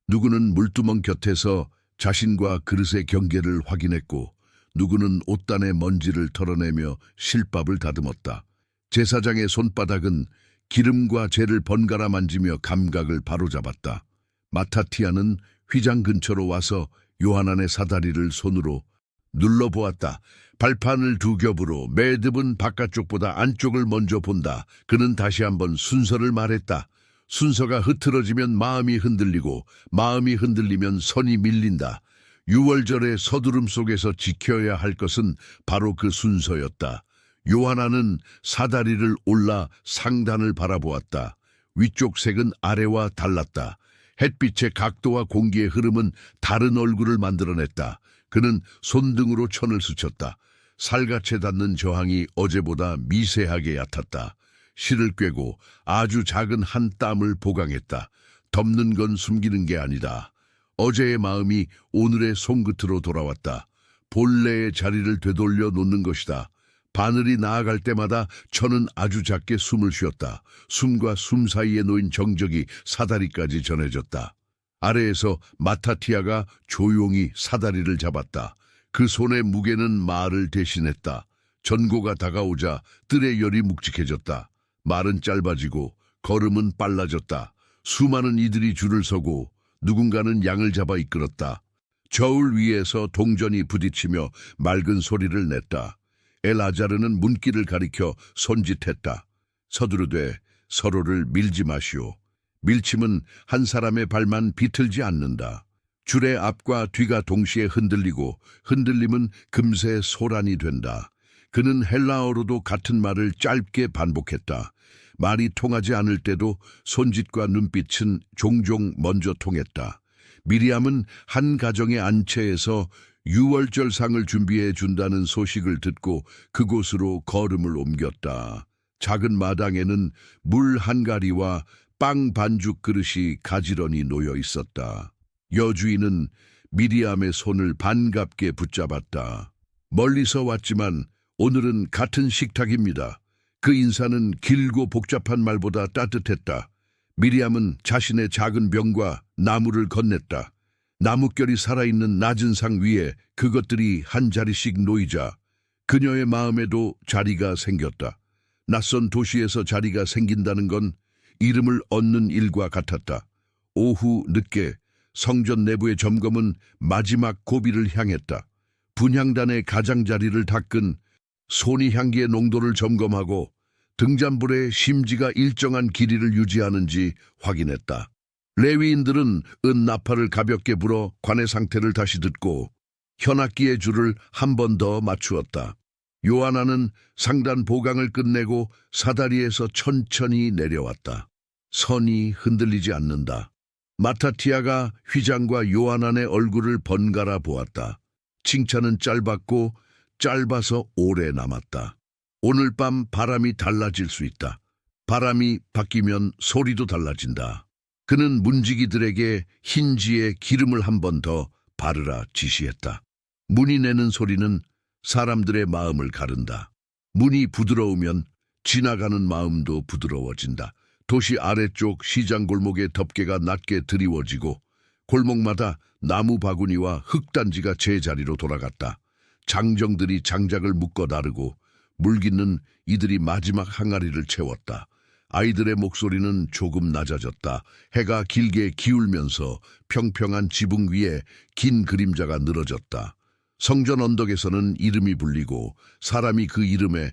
누구는 물두멍 곁에서 자신과 그릇의 경계를 확인했고 누구는 옷단의 먼지를 털어내며 실밥을 다듬었다. 제사장의 손바닥은 기름과 재를 번갈아 만지며 감각을 바로잡았다. 마타티아는 휘장 근처로 와서 요하난의 사다리를 손으로 눌러보았다. 발판을 2겹으로 매듭은 바깥쪽보다 안쪽을 먼저 본다. 그는 다시 한번 순서를 말했다. 순서가 흐트러지면 마음이 흔들리고 마음이 흔들리면 선이 밀린다. 6월절의 서두름 속에서 지켜야 할 것은 바로 그 순서였다. 요하나는 사다리를 올라 상단을 바라보았다. 위쪽 색은 아래와 달랐다. 햇빛의 각도와 공기의 흐름은 다른 얼굴을 만들어냈다. 그는 손등으로 천을 스쳤다. 살갗에 닿는 저항이 어제보다 미세하게 얕았다. 실을 꿰고 아주 작은 한 땀을 보강했다. 덮는 건 숨기는 게 아니다. 어제의 마음이 오늘의 손끝으로 돌아왔다. 본래의 자리를 되돌려 놓는 것이다. 바늘이 나아갈 때마다 천은 아주 작게 숨을 쉬었다. 숨과 숨 사이에 놓인 정적이 사다리까지 전해졌다. 아래에서 마타티아가 조용히 사다리를 잡았다. 그 손의 무게는 말을 대신했다. 전고가 다가오자 뜰의 열이 묵직해졌다. 말은 짧아지고 걸음은 빨라졌다. 수많은 이들이 줄을 서고 누군가는 양을 잡아 이끌었다. 저울 위에서 동전이 부딪히며 맑은 소리를 냈다. 엘아자르는 문길을 가리켜 손짓했다. 서두르되 서로를 밀지 마시오. 밀침은 한 사람의 발만 비틀지 않는다. 줄의 앞과 뒤가 동시에 흔들리고 흔들림은 금세 소란이 된다. 그는 헬라어로도 같은 말을 짧게 반복했다. 말이 통하지 않을 때도 손짓과 눈빛은 종종 먼저 통했다. 미리암은 한 가정의 안채에서 유월절상을 준비해 준다는 소식을 듣고 그곳으로 걸음을 옮겼다. 작은 마당에는 물 한 가리와 빵 반죽 그릇이 가지런히 놓여 있었다. 여주인은 미리암의 손을 반갑게 붙잡았다. 멀리서 왔지만 오늘은 같은 식탁입니다. 그 인사는 길고 복잡한 말보다 따뜻했다. 미리암은 자신의 작은 병과 나무를 건넸다. 나뭇결이 살아있는 낮은 상 위에 그것들이 한 자리씩 놓이자 그녀의 마음에도 자리가 생겼다. 낯선 도시에서 자리가 생긴다는 건 이름을 얻는 일과 같았다. 오후 늦게 성전 내부의 점검은 마지막 고비를 향했다. 분향단의 가장자리를 닦은 손이 향기의 농도를 점검하고 등잔불의 심지가 일정한 길이를 유지하는지 확인했다. 레위인들은 은나팔을 가볍게 불어 관의 상태를 다시 듣고 현악기의 줄을 한 번 더 맞추었다. 요하나는 상단 보강을 끝내고 사다리에서 천천히 내려왔다. 선이 흔들리지 않는다. 마타티아가 휘장과 요하난의 얼굴을 번갈아 보았다. 칭찬은 짧았고 짧아서 오래 남았다. 오늘 밤 바람이 달라질 수 있다. 바람이 바뀌면 소리도 달라진다. 그는 문지기들에게 흰지에 기름을 한 번 더 바르라 지시했다. 문이 내는 소리는 사람들의 마음을 가른다. 문이 부드러우면 지나가는 마음도 부드러워진다. 도시 아래쪽 시장 골목의 덮개가 낮게 드리워지고 골목마다 나무 바구니와 흙단지가 제자리로 돌아갔다. 장정들이 장작을 묶어 나르고 물깃는 이들이 마지막 항아리를 채웠다. 아이들의 목소리는 조금 낮아졌다. 해가 길게 기울면서 평평한 지붕 위에 긴 그림자가 늘어졌다. 성전 언덕에서는 이름이 불리고 사람이 그 이름에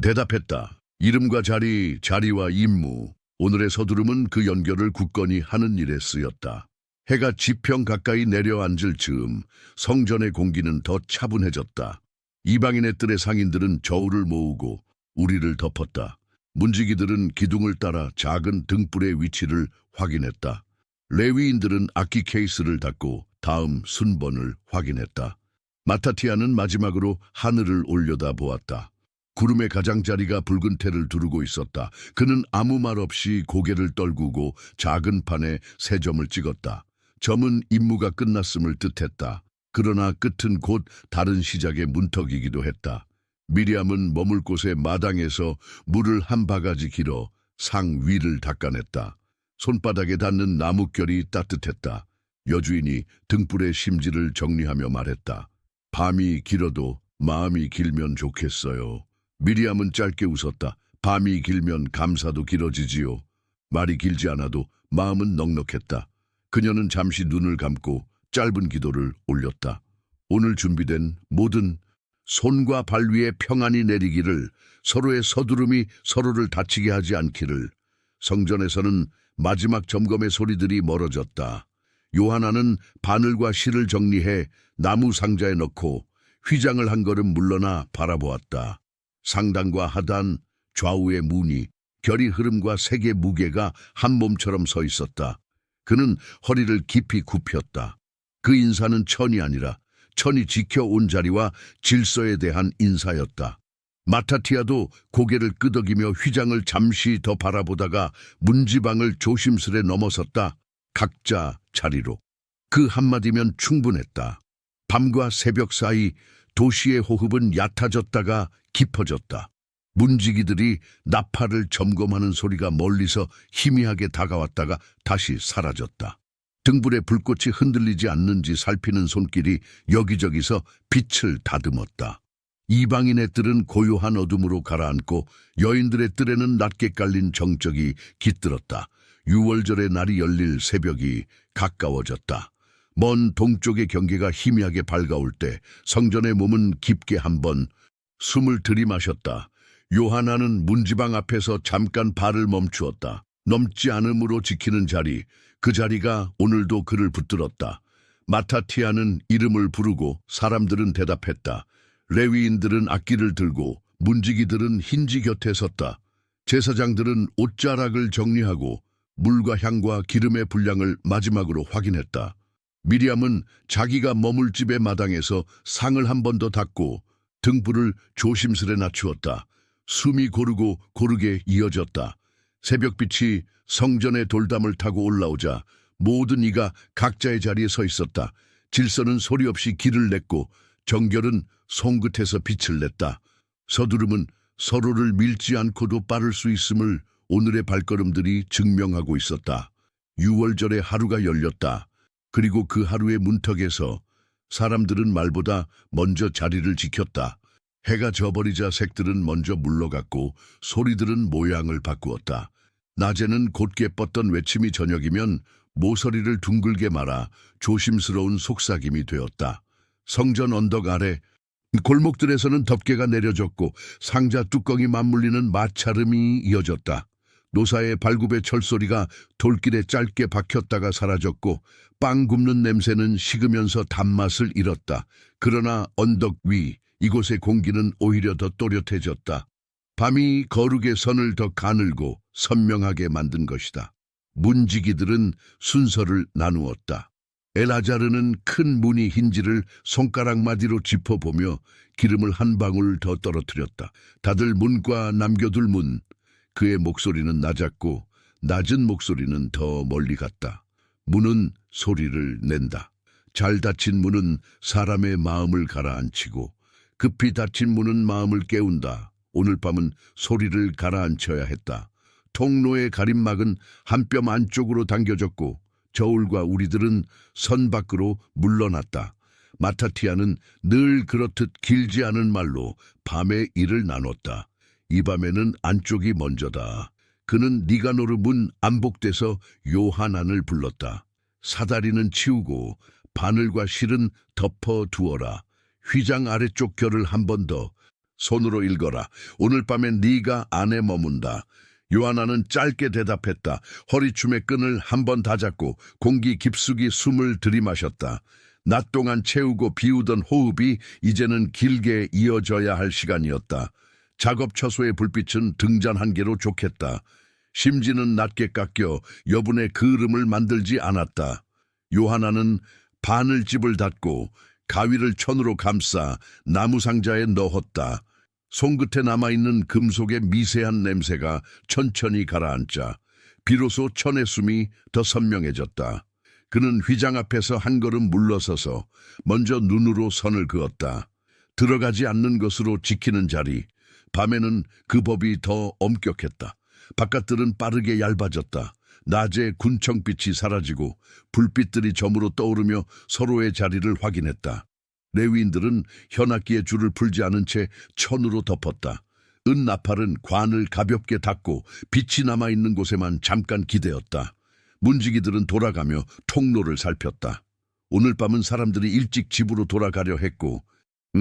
대답했다. 이름과 자리, 자리와 임무. 오늘의 서두름은 그 연결을 굳건히 하는 일에 쓰였다. 해가 지평 가까이 내려앉을 즈음 성전의 공기는 더 차분해졌다. 이방인의 뜰의 상인들은 저울을 모으고 우리를 덮었다. 문지기들은 기둥을 따라 작은 등불의 위치를 확인했다. 레위인들은 악기 케이스를 닫고 다음 순번을 확인했다. 마타티아는 마지막으로 하늘을 올려다 보았다. 구름의 가장자리가 붉은 태를 두르고 있었다. 그는 아무 말 없이 고개를 떨구고 작은 판에 세 점을 찍었다. 점은 임무가 끝났음을 뜻했다. 그러나 끝은 곧 다른 시작의 문턱이기도 했다. 미리암은 머물 곳의 마당에서 물을 한 바가지 길어 상 위를 닦아냈다. 손바닥에 닿는 나뭇결이 따뜻했다. 여주인이 등불의 심지를 정리하며 말했다. 밤이 길어도 마음이 길면 좋겠어요. 미리암은 짧게 웃었다. 밤이 길면 감사도 길어지지요. 말이 길지 않아도 마음은 넉넉했다. 그녀는 잠시 눈을 감고 짧은 기도를 올렸다. 오늘 준비된 모든 손과 발 위에 평안이 내리기를, 서로의 서두름이 서로를 다치게 하지 않기를. 성전에서는 마지막 점검의 소리들이 멀어졌다. 요하나는 바늘과 실을 정리해 나무 상자에 넣고 휘장을 한 걸음 물러나 바라보았다. 상단과 하단, 좌우의 무늬, 결의 흐름과 색의 무게가 한 몸처럼 서 있었다. 그는 허리를 깊이 굽혔다. 그 인사는 천이 아니라 천이 지켜온 자리와 질서에 대한 인사였다. 마타티아도 고개를 끄덕이며 휘장을 잠시 더 바라보다가 문지방을 조심스레 넘어섰다. 각자 자리로. 그 한마디면 충분했다. 밤과 새벽 사이 도시의 호흡은 얕아졌다가 깊어졌다. 문지기들이 나팔을 점검하는 소리가 멀리서 희미하게 다가왔다가 다시 사라졌다. 등불의 불꽃이 흔들리지 않는지 살피는 손길이 여기저기서 빛을 다듬었다. 이방인의 뜰은 고요한 어둠으로 가라앉고 여인들의 뜰에는 낮게 깔린 정적이 깃들었다. 유월절의 날이 열릴 새벽이 가까워졌다. 먼 동쪽의 경계가 희미하게 밝아올 때 성전의 몸은 깊게 한번 숨을 들이마셨다. 요하나는 문지방 앞에서 잠깐 발을 멈추었다. 넘지 않음으로 지키는 자리, 그 자리가 오늘도 그를 붙들었다. 마타티아는 이름을 부르고 사람들은 대답했다. 레위인들은 악기를 들고 문지기들은 흰지 곁에 섰다. 제사장들은 옷자락을 정리하고 물과 향과 기름의 분량을 마지막으로 확인했다. 미리암은 자기가 머물 집의 마당에서 상을 한 번 더 닦고 등불을 조심스레 낮추었다. 숨이 고르게 이어졌다. 새벽빛이 성전의 돌담을 타고 올라오자 모든 이가 각자의 자리에 서 있었다. 질서는 소리 없이 길을 냈고 정결은 손끝에서 빛을 냈다. 서두름은 서로를 밀지 않고도 빠를 수 있음을 오늘의 발걸음들이 증명하고 있었다. 유월절의 하루가 열렸다. 그리고 그 하루의 문턱에서 사람들은 말보다 먼저 자리를 지켰다. 해가 져버리자 색들은 먼저 물러갔고 소리들은 모양을 바꾸었다. 낮에는 곧게 뻗던 외침이 저녁이면 모서리를 둥글게 말아 조심스러운 속삭임이 되었다. 성전 언덕 아래 골목들에서는 덮개가 내려졌고 상자 뚜껑이 맞물리는 마찰음이 이어졌다. 노사의 발굽의 철소리가 돌길에 짧게 박혔다가 사라졌고 빵 굽는 냄새는 식으면서 단맛을 잃었다. 그러나 언덕 위 이곳의 공기는 오히려 더 또렷해졌다. 밤이 거룩의 선을 더 가늘고 선명하게 만든 것이다. 문지기들은 순서를 나누었다. 엘아자르는 큰 무늬 흰지를 손가락 마디로 짚어보며 기름을 한 방울 더 떨어뜨렸다. 다들 문과 남겨둘 문. 그의 목소리는 낮았고 낮은 목소리는 더 멀리 갔다. 문은 소리를 낸다. 잘 닫힌 문은 사람의 마음을 가라앉히고 급히 닫힌 문은 마음을 깨운다. 오늘 밤은 소리를 가라앉혀야 했다. 통로의 가림막은 한 뼘 안쪽으로 당겨졌고 저울과 우리들은 선 밖으로 물러났다. 마타티아는 늘 그렇듯 길지 않은 말로 밤의 일을 나눴다. 이 밤에는 안쪽이 먼저다. 그는 니가노르 문 안복돼서 요하난을 불렀다. 사다리는 치우고 바늘과 실은 덮어 두어라. 휘장 아래쪽 결을 한 번 더 손으로 읽어라. 오늘 밤엔 네가 안에 머문다. 요하나는 짧게 대답했다. 허리춤의 끈을 한 번 다 잡고 공기 깊숙이 숨을 들이마셨다. 낮 동안 채우고 비우던 호흡이 이제는 길게 이어져야 할 시간이었다. 작업 처소의 불빛은 등잔 한 개로 좋겠다. 심지는 낮게 깎여 여분의 그을음을 만들지 않았다. 요하나는 바늘집을 닫고 가위를 천으로 감싸 나무 상자에 넣었다. 손끝에 남아있는 금속의 미세한 냄새가 천천히 가라앉자 비로소 천의 숨이 더 선명해졌다. 그는 휘장 앞에서 한 걸음 물러서서 먼저 눈으로 선을 그었다. 들어가지 않는 것으로 지키는 자리. 밤에는 그 법이 더 엄격했다. 바깥들은 빠르게 얇아졌다. 낮에 군청빛이 사라지고 불빛들이 점으로 떠오르며 서로의 자리를 확인했다. 레위인들은 현악기의 줄을 풀지 않은 채 천으로 덮었다. 은나팔은 관을 가볍게 닫고 빛이 남아있는 곳에만 잠깐 기대었다. 문지기들은 돌아가며 통로를 살폈다. 오늘 밤은 사람들이 일찍 집으로 돌아가려 했고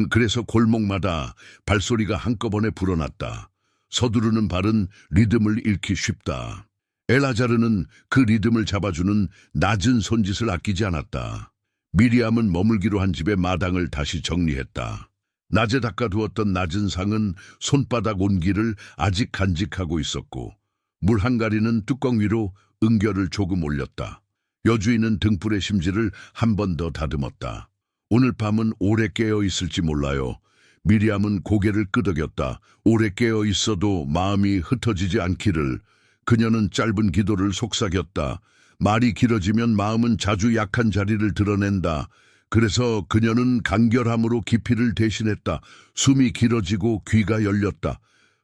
그래서 골목마다 발소리가 한꺼번에 불어났다. 서두르는 발은 리듬을 잃기 쉽다. 엘아자르는 그 리듬을 잡아주는 낮은 손짓을 아끼지 않았다. 미리암은 머물기로 한 집의 마당을 다시 정리했다. 낮에 닦아두었던 낮은 상은 손바닥 온기를 아직 간직하고 있었고 물 한 가리는 뚜껑 위로 은결을 조금 올렸다. 여주인은 등불의 심지를 한 번 더 다듬었다. 오늘 밤은 오래 깨어 있을지 몰라요. 미리암은 고개를 끄덕였다. 오래 깨어 있어도 마음이 흩어지지 않기를. 그녀는 짧은 기도를 속삭였다. 말이 길어지면 마음은 자주 약한 자리를 드러낸다. 그래서 그녀는 간결함으로 깊이를 대신했다. 숨이 길어지고 귀가 열렸다.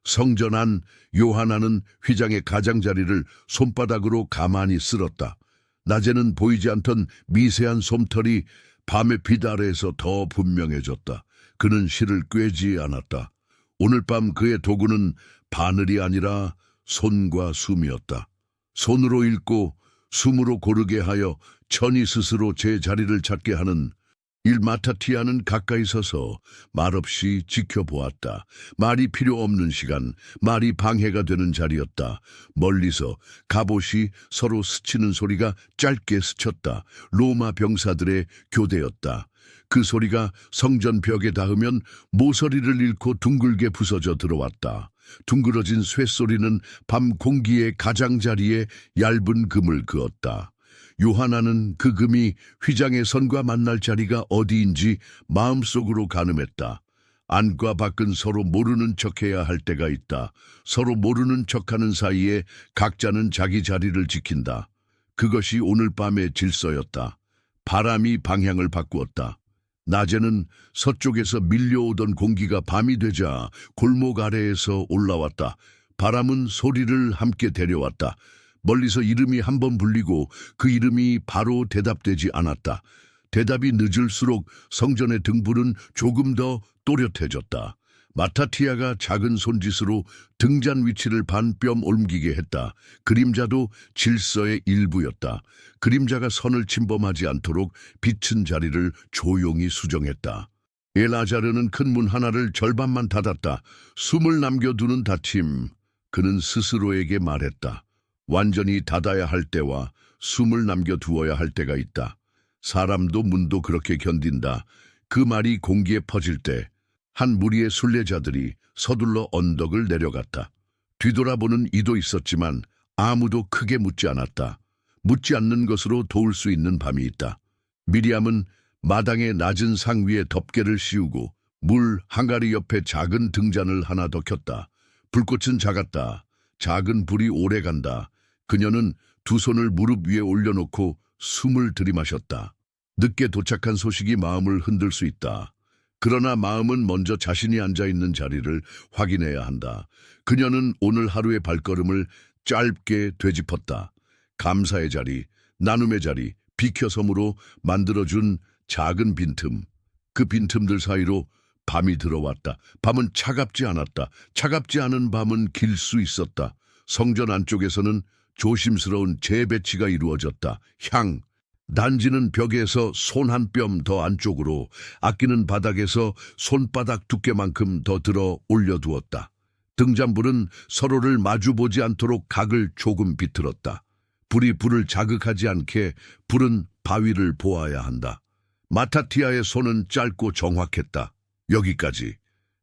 성전 안 요하나는 휘장의 가장자리를 손바닥으로 가만히 쓸었다. 낮에는 보이지 않던 미세한 솜털이 밤의 빛 아래에서 더 분명해졌다. 그는 실을 꿰지 않았다. 오늘 밤 그의 도구는 바늘이 아니라 손과 숨이었다. 손으로 읽고 숨으로 고르게 하여 천이 스스로 제 자리를 찾게 하는 일. 마타티아는 가까이 서서 말없이 지켜보았다. 말이 필요 없는 시간, 말이 방해가 되는 자리였다. 멀리서 갑옷이 서로 스치는 소리가 짧게 스쳤다. 로마 병사들의 교대였다. 그 소리가 성전 벽에 닿으면 모서리를 잃고 둥글게 부서져 들어왔다. 둥그러진 쇠소리는 밤 공기의 가장자리에 얇은 금을 그었다. 요하나는 그 금이 휘장의 선과 만날 자리가 어디인지 마음속으로 가늠했다. 안과 밖은 서로 모르는 척해야 할 때가 있다. 서로 모르는 척하는 사이에 각자는 자기 자리를 지킨다. 그것이 오늘 밤의 질서였다. 바람이 방향을 바꾸었다. 낮에는 서쪽에서 밀려오던 공기가 밤이 되자 골목 아래에서 올라왔다. 바람은 소리를 함께 데려왔다. 멀리서 이름이 한 번 불리고 그 이름이 바로 대답되지 않았다. 대답이 늦을수록 성전의 등불은 조금 더 또렷해졌다. 마타티아가 작은 손짓으로 등잔 위치를 반뼘 옮기게 했다. 그림자도 질서의 일부였다. 그림자가 선을 침범하지 않도록 비친 자리를 조용히 수정했다. 엘아자르는 큰 문 하나를 절반만 닫았다. 숨을 남겨두는 닫힘. 그는 스스로에게 말했다. 완전히 닫아야 할 때와 숨을 남겨두어야 할 때가 있다. 사람도 문도 그렇게 견딘다. 그 말이 공기에 퍼질 때 한 무리의 순례자들이 서둘러 언덕을 내려갔다. 뒤돌아보는 이도 있었지만 아무도 크게 묻지 않았다. 묻지 않는 것으로 도울 수 있는 밤이 있다. 미리암은 마당의 낮은 상 위에 덮개를 씌우고 물 항아리 옆에 작은 등잔을 하나 더 켰다. 불꽃은 작았다. 작은 불이 오래 간다. 그녀는 두 손을 무릎 위에 올려놓고 숨을 들이마셨다. 늦게 도착한 소식이 마음을 흔들 수 있다. 그러나 마음은 먼저 자신이 앉아있는 자리를 확인해야 한다. 그녀는 오늘 하루의 발걸음을 짧게 되짚었다. 감사의 자리, 나눔의 자리, 비켜섬으로 만들어준 작은 빈틈. 그 빈틈들 사이로 밤이 들어왔다. 밤은 차갑지 않았다. 차갑지 않은 밤은 길 수 있었다. 성전 안쪽에서는 조심스러운 재배치가 이루어졌다. 향, 단지는 벽에서 손 한 뼘 더 안쪽으로, 아끼는 바닥에서 손바닥 두께만큼 더 들어 올려두었다. 등잔불은 서로를 마주보지 않도록 각을 조금 비틀었다. 불이 불을 자극하지 않게 불은 바위를 보아야 한다. 마타티아의 손은 짧고 정확했다. 여기까지.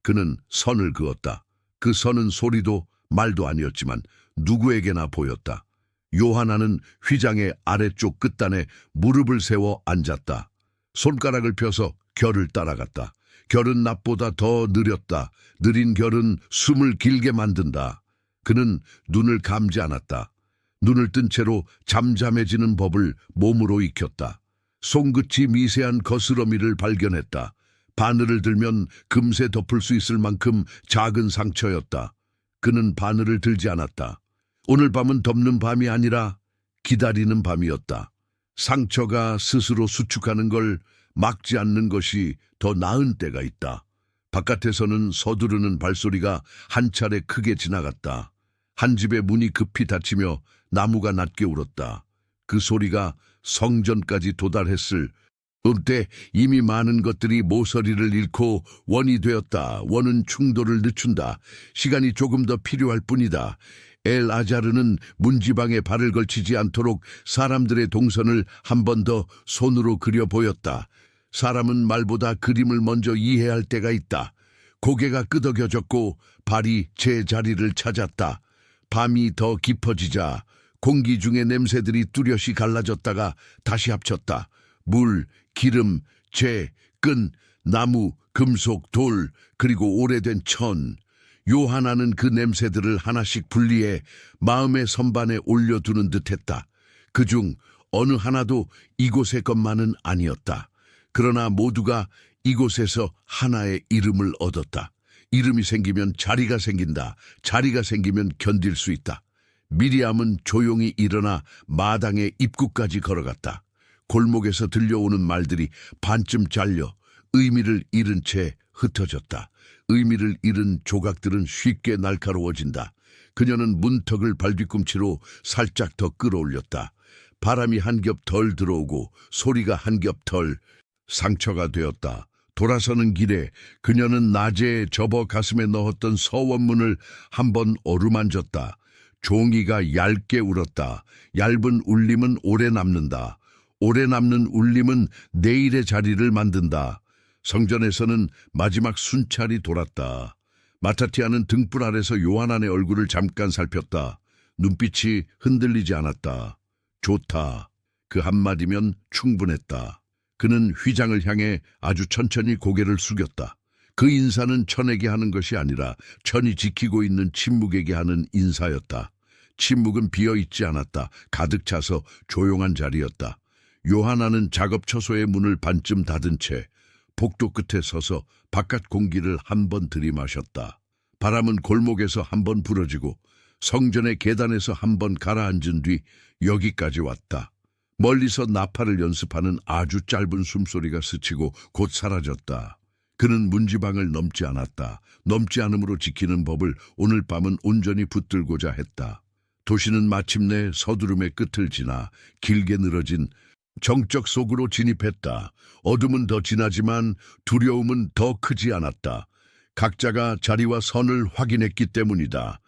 그는 선을 그었다. 그 선은 소리도 말도 아니었지만 누구에게나 보였다. 요하나는 휘장의 아래쪽 끝단에 무릎을 세워 앉았다. 손가락을 펴서 결을 따라갔다. 결은 낫보다 더 느렸다. 느린 결은 숨을 길게 만든다. 그는 눈을 감지 않았다. 눈을 뜬 채로 잠잠해지는 법을 몸으로 익혔다. 손끝이 미세한 거스러미를 발견했다. 바늘을 들면 금세 덮을 수 있을 만큼 작은 상처였다. 그는 바늘을 들지 않았다. 오늘 밤은 덮는 밤이 아니라 기다리는 밤이었다. 상처가 스스로 수축하는 걸 막지 않는 것이 더 나은 때가 있다. 바깥에서는 서두르는 발소리가 한 차례 크게 지나갔다. 한 집의 문이 급히 닫히며 나무가 낮게 울었다. 그 소리가 성전까지 도달했을 그때 이미 많은 것들이 모서리를 잃고 원이 되었다. 원은 충돌을 늦춘다. 시간이 조금 더 필요할 뿐이다. 엘아자르는 문지방에 발을 걸치지 않도록 사람들의 동선을 한 번 더 손으로 그려 보였다. 사람은 말보다 그림을 먼저 이해할 때가 있다. 고개가 끄덕여졌고 발이 제 자리를 찾았다. 밤이 더 깊어지자 공기 중의 냄새들이 뚜렷이 갈라졌다가 다시 합쳤다. 물, 기름, 재, 끈, 나무, 금속, 돌, 그리고 오래된 천. 요하나는 그 냄새들을 하나씩 분리해 마음의 선반에 올려두는 듯했다. 그중 어느 하나도 이곳의 것만은 아니었다. 그러나 모두가 이곳에서 하나의 이름을 얻었다. 이름이 생기면 자리가 생긴다. 자리가 생기면 견딜 수 있다. 미리암은 조용히 일어나 마당의 입구까지 걸어갔다. 골목에서 들려오는 말들이 반쯤 잘려 의미를 잃은 채 흩어졌다. 의미를 잃은 조각들은 쉽게 날카로워진다. 그녀는 문턱을 발뒤꿈치로 살짝 더 끌어올렸다. 바람이 한 겹 덜 들어오고 소리가 한 겹 덜 상처가 되었다. 돌아서는 길에 그녀는 낮에 접어 가슴에 넣었던 서원문을 한번 어루만졌다. 종이가 얇게 울었다. 얇은 울림은 오래 남는다. 오래 남는 울림은 내일의 자리를 만든다. 성전에서는 마지막 순찰이 돌았다. 마타티아는 등불 아래서 요하난의 얼굴을 잠깐 살폈다. 눈빛이 흔들리지 않았다. 좋다. 그 한마디면 충분했다. 그는 휘장을 향해 아주 천천히 고개를 숙였다. 그 인사는 천에게 하는 것이 아니라 천이 지키고 있는 침묵에게 하는 인사였다. 침묵은 비어있지 않았다. 가득 차서 조용한 자리였다. 요하나는 작업 처소의 문을 반쯤 닫은 채 복도 끝에 서서 바깥 공기를 한 번 들이마셨다. 바람은 골목에서 한 번 불어지고 성전의 계단에서 한 번 가라앉은 뒤 여기까지 왔다. 멀리서 나팔을 연습하는 아주 짧은 숨소리가 스치고 곧 사라졌다. 그는 문지방을 넘지 않았다. 넘지 않음으로 지키는 법을 오늘 밤은 온전히 붙들고자 했다. 도시는 마침내 서두름의 끝을 지나 길게 늘어진 정적 속으로 진입했다. 어둠은 더 진하지만 두려움은 더 크지 않았다. 각자가 자리와 선을 확인했기 때문이다.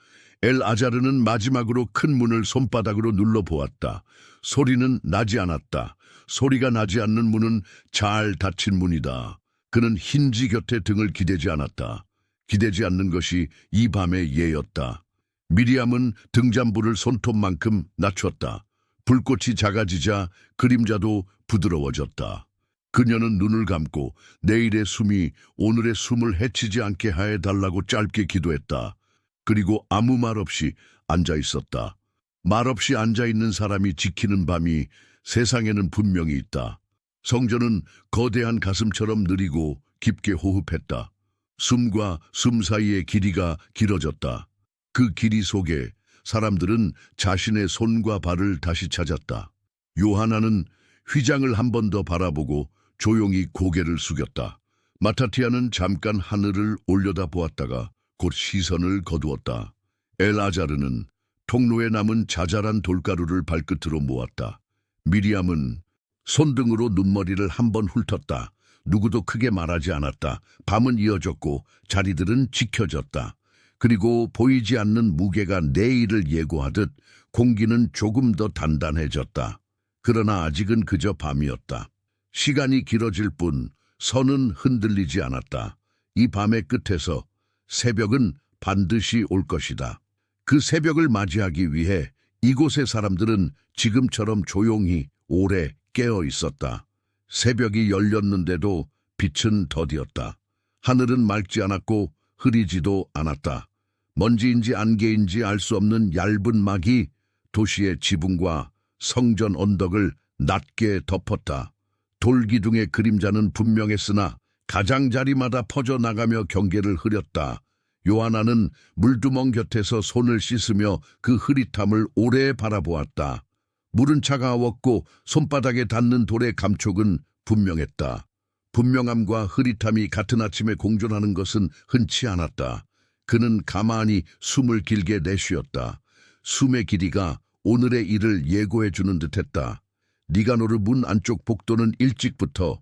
엘 아자르는 마지막으로 큰 문을 손바닥으로 눌러보았다. 소리는 나지 않았다. 소리가 나지 않는 문은 잘 닫힌 문이다. 그는 힌지 곁에 등을 기대지 않았다. 기대지 않는 것이 이 밤의 예였다. 미리암은 등잔불을 손톱만큼 낮췄다. 불꽃이 작아지자 그림자도 부드러워졌다. 그녀는 눈을 감고 내일의 숨이 오늘의 숨을 해치지 않게 해달라고 짧게 기도했다. 그리고 아무 말 없이 앉아 있었다. 말 없이 앉아 있는 사람이 지키는 밤이 세상에는 분명히 있다. 성전은 거대한 가슴처럼 느리고 깊게 호흡했다. 숨과 숨 사이의 길이가 길어졌다. 그 길이 속에 사람들은 자신의 손과 발을 다시 찾았다. 요하나는 휘장을 한 번 더 바라보고 조용히 고개를 숙였다. 마타티아는 잠깐 하늘을 올려다보았다가 곧 시선을 거두었다. 엘아자르는 통로에 남은 자잘한 돌가루를 발끝으로 모았다. 미리암은 손등으로 눈머리를 한 번 훑었다. 누구도 크게 말하지 않았다. 밤은 이어졌고 자리들은 지켜졌다. 그리고 보이지 않는 무게가 내일을 예고하듯 공기는 조금 더 단단해졌다. 그러나 아직은 그저 밤이었다. 시간이 길어질 뿐 선은 흔들리지 않았다. 이 밤의 끝에서 새벽은 반드시 올 것이다. 그 새벽을 맞이하기 위해 이곳의 사람들은 지금처럼 조용히 오래 깨어 있었다. 새벽이 열렸는데도 빛은 더디었다. 하늘은 맑지 않았고 흐리지도 않았다. 먼지인지 안개인지 알 수 없는 얇은 막이 도시의 지붕과 성전 언덕을 낮게 덮었다. 돌기둥의 그림자는 분명했으나 가장자리마다 퍼져나가며 경계를 흐렸다. 요하나는 물두멍 곁에서 손을 씻으며 그 흐릿함을 오래 바라보았다. 물은 차가웠고 손바닥에 닿는 돌의 감촉은 분명했다. 분명함과 흐릿함이 같은 아침에 공존하는 것은 흔치 않았다. 그는 가만히 숨을 길게 내쉬었다. 숨의 길이가 오늘의 일을 예고해주는 듯했다. 니가노르 문 안쪽 복도는 일찍부터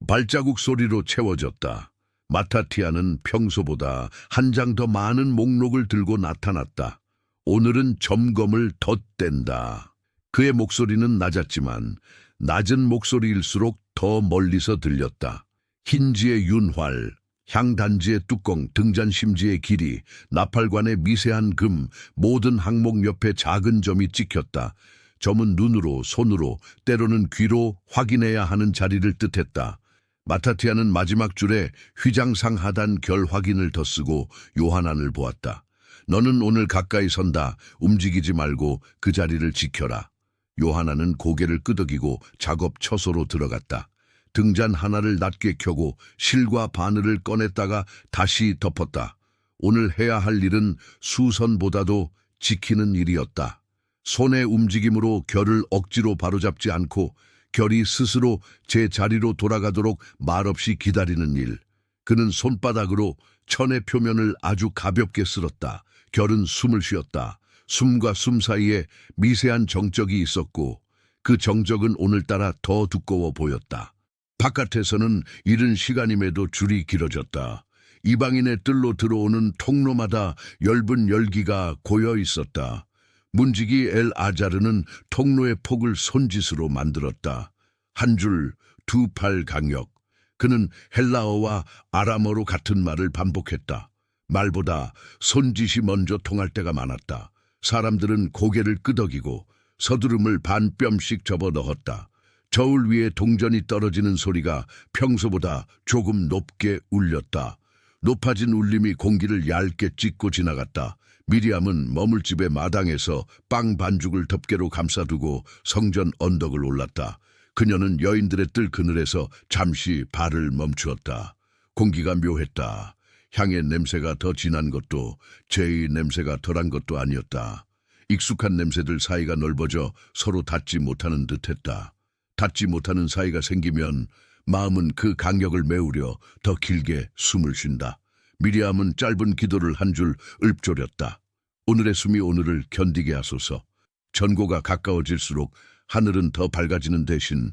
발자국 소리로 채워졌다. 마타티아는 평소보다 한 장 더 많은 목록을 들고 나타났다. 오늘은 점검을 덧댄다. 그의 목소리는 낮았지만 낮은 목소리일수록 더 멀리서 들렸다. 힌지의 윤활, 향단지의 뚜껑, 등잔심지의 길이, 나팔관의 미세한 금, 모든 항목 옆에 작은 점이 찍혔다. 점은 눈으로, 손으로, 때로는 귀로 확인해야 하는 자리를 뜻했다. 마타티아는 마지막 줄에 휘장상 하단 결 확인을 덧쓰고 요하난을 보았다. 너는 오늘 가까이 선다. 움직이지 말고 그 자리를 지켜라. 요하난은 고개를 끄덕이고 작업 처소로 들어갔다. 등잔 하나를 낮게 켜고 실과 바늘을 꺼냈다가 다시 덮었다. 오늘 해야 할 일은 수선보다도 지키는 일이었다. 손의 움직임으로 결을 억지로 바로잡지 않고 결이 스스로 제 자리로 돌아가도록 말없이 기다리는 일. 그는 손바닥으로 천의 표면을 아주 가볍게 쓸었다. 결은 숨을 쉬었다. 숨과 숨 사이에 미세한 정적이 있었고 그 정적은 오늘따라 더 두꺼워 보였다. 바깥에서는 이른 시간임에도 줄이 길어졌다. 이방인의 뜰로 들어오는 통로마다 엷은 열기가 고여 있었다. 문지기 엘 아자르는 통로의 폭을 손짓으로 만들었다. 한 줄, 두 팔 강역. 그는 헬라어와 아람어로 같은 말을 반복했다. 말보다 손짓이 먼저 통할 때가 많았다. 사람들은 고개를 끄덕이고 서두름을 반 뼘씩 접어 넣었다. 저울 위에 동전이 떨어지는 소리가 평소보다 조금 높게 울렸다. 높아진 울림이 공기를 얇게 찢고 지나갔다. 미리암은 머물집의 마당에서 빵 반죽을 덮개로 감싸두고 성전 언덕을 올랐다. 그녀는 여인들의 뜰 그늘에서 잠시 발을 멈추었다. 공기가 묘했다. 향의 냄새가 더 진한 것도 제의 냄새가 덜한 것도 아니었다. 익숙한 냄새들 사이가 넓어져 서로 닿지 못하는 듯했다. 닿지 못하는 사이가 생기면 마음은 그 강력을 메우려 더 길게 숨을 쉰다. 미리암은 짧은 기도를 한 줄 읊조렸다. 오늘의 숨이 오늘을 견디게 하소서. 전고가 가까워질수록 하늘은 더 밝아지는 대신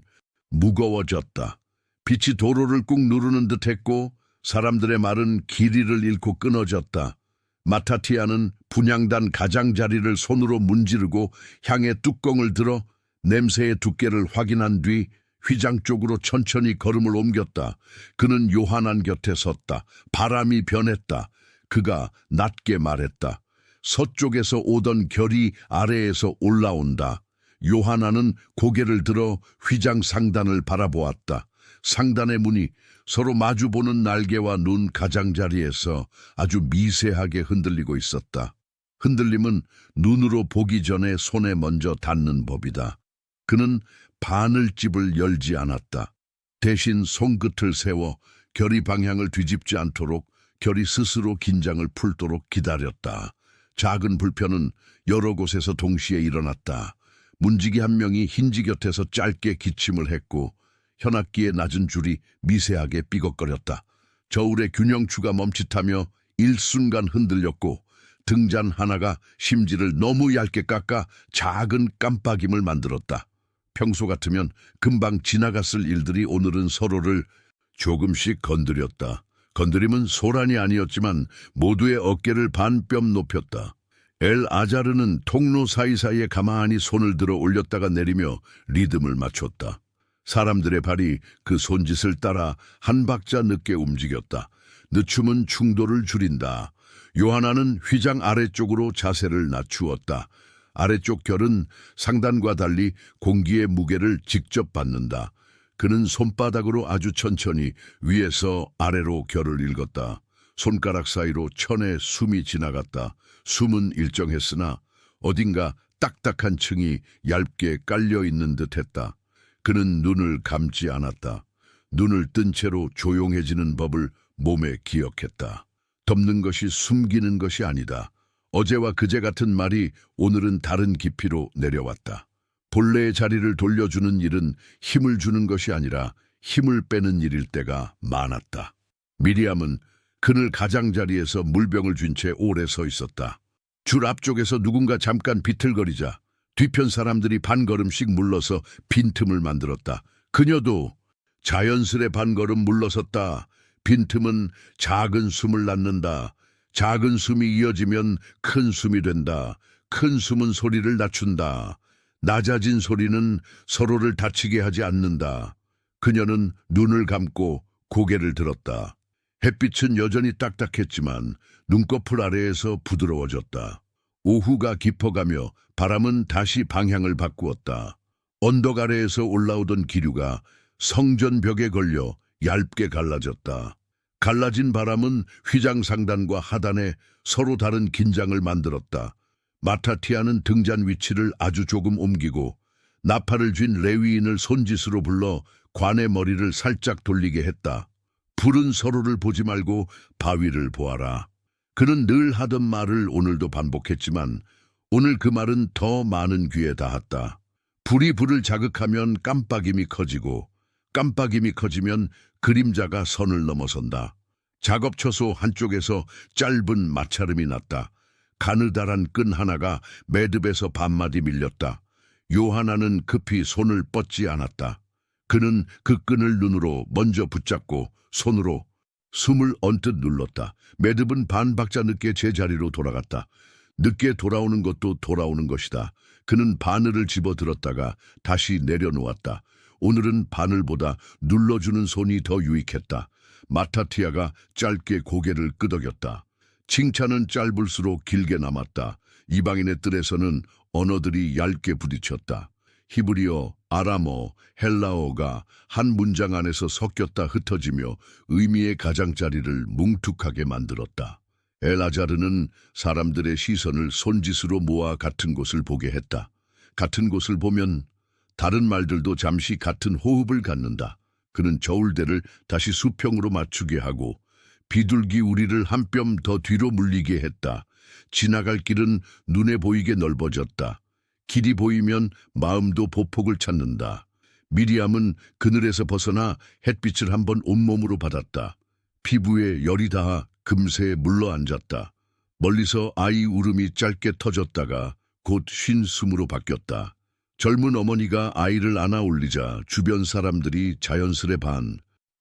무거워졌다. 빛이 도로를 꾹 누르는 듯했고 사람들의 말은 길이를 잃고 끊어졌다. 마타티아는 분향단 가장자리를 손으로 문지르고 향의 뚜껑을 들어 냄새의 두께를 확인한 뒤 휘장 쪽으로 천천히 걸음을 옮겼다. 그는 요하난 곁에 섰다. 바람이 변했다. 그가 낮게 말했다. 서쪽에서 오던 결이 아래에서 올라온다. 요하나는 고개를 들어 휘장 상단을 바라보았다. 상단의 문이 서로 마주보는 날개와 눈 가장자리에서 아주 미세하게 흔들리고 있었다. 흔들림은 눈으로 보기 전에 손에 먼저 닿는 법이다. 그는 바늘집을 열지 않았다. 대신 손끝을 세워 결이 방향을 뒤집지 않도록 결이 스스로 긴장을 풀도록 기다렸다. 작은 불편은 여러 곳에서 동시에 일어났다. 문지기 한 명이 힌지 곁에서 짧게 기침을 했고 현악기의 낮은 줄이 미세하게 삐걱거렸다. 저울의 균형추가 멈칫하며 일순간 흔들렸고 등잔 하나가 심지를 너무 얇게 깎아 작은 깜빡임을 만들었다. 평소 같으면 금방 지나갔을 일들이 오늘은 서로를 조금씩 건드렸다. 건드림은 소란이 아니었지만 모두의 어깨를 반뼘 높였다. 엘 아자르는 통로 사이사이에 가만히 손을 들어 올렸다가 내리며 리듬을 맞췄다. 사람들의 발이 그 손짓을 따라 한 박자 늦게 움직였다. 늦춤은 충돌을 줄인다. 요하나는 휘장 아래쪽으로 자세를 낮추었다. 아래쪽 결은 상단과 달리 공기의 무게를 직접 받는다. 그는 손바닥으로 아주 천천히 위에서 아래로 결을 읽었다. 손가락 사이로 천의 숨이 지나갔다. 숨은 일정했으나 어딘가 딱딱한 층이 얇게 깔려있는 듯했다. 그는 눈을 감지 않았다. 눈을 뜬 채로 조용해지는 법을 몸에 기억했다. 덮는 것이 숨기는 것이 아니다. 어제와 그제 같은 말이 오늘은 다른 깊이로 내려왔다. 본래의 자리를 돌려주는 일은 힘을 주는 것이 아니라 힘을 빼는 일일 때가 많았다. 미리암은 그늘 가장자리에서 물병을 쥔 채 오래 서 있었다. 줄 앞쪽에서 누군가 잠깐 비틀거리자 뒤편 사람들이 반걸음씩 물러서 빈틈을 만들었다. 그녀도 자연스레 반걸음 물러섰다. 빈틈은 작은 숨을 낳는다. 작은 숨이 이어지면 큰 숨이 된다. 큰 숨은 소리를 낮춘다. 낮아진 소리는 서로를 다치게 하지 않는다. 그녀는 눈을 감고 고개를 들었다. 햇빛은 여전히 딱딱했지만 눈꺼풀 아래에서 부드러워졌다. 오후가 깊어가며 바람은 다시 방향을 바꾸었다. 언덕 아래에서 올라오던 기류가 성전 벽에 걸려 얇게 갈라졌다. 갈라진 바람은 휘장 상단과 하단에 서로 다른 긴장을 만들었다. 마타티아는 등잔 위치를 아주 조금 옮기고 나팔을 쥔 레위인을 손짓으로 불러 관의 머리를 살짝 돌리게 했다. 불은 서로를 보지 말고 바위를 보아라. 그는 늘 하던 말을 오늘도 반복했지만 오늘 그 말은 더 많은 귀에 닿았다. 불이 불을 자극하면 깜빡임이 커지고 깜빡임이 커지면 그림자가 선을 넘어선다. 작업처소 한쪽에서 짧은 마찰음이 났다. 가느다란 끈 하나가 매듭에서 반마디 밀렸다. 요하나는 급히 손을 뻗지 않았다. 그는 그 끈을 눈으로 먼저 붙잡고 손으로 숨을 언뜻 눌렀다. 매듭은 반 박자 늦게 제자리로 돌아갔다. 늦게 돌아오는 것도 돌아오는 것이다. 그는 바늘을 집어들었다가 다시 내려놓았다. 오늘은 바늘보다 눌러주는 손이 더 유익했다. 마타티아가 짧게 고개를 끄덕였다. 칭찬은 짧을수록 길게 남았다. 이방인의 뜰에서는 언어들이 얇게 부딪혔다. 히브리어, 아람어, 헬라어가 한 문장 안에서 섞였다 흩어지며 의미의 가장자리를 뭉툭하게 만들었다. 엘아자르는 사람들의 시선을 손짓으로 모아 같은 곳을 보게 했다. 같은 곳을 보면 다른 말들도 잠시 같은 호흡을 갖는다. 그는 저울대를 다시 수평으로 맞추게 하고 비둘기 우리를 한 뼘 더 뒤로 물리게 했다. 지나갈 길은 눈에 보이게 넓어졌다. 길이 보이면 마음도 보폭을 찾는다. 미리암은 그늘에서 벗어나 햇빛을 한번 온몸으로 받았다. 피부에 열이 닿아 금세 물러앉았다. 멀리서 아이 울음이 짧게 터졌다가 곧 쉰 숨으로 바뀌었다. 젊은 어머니가 아이를 안아 올리자 주변 사람들이 자연스레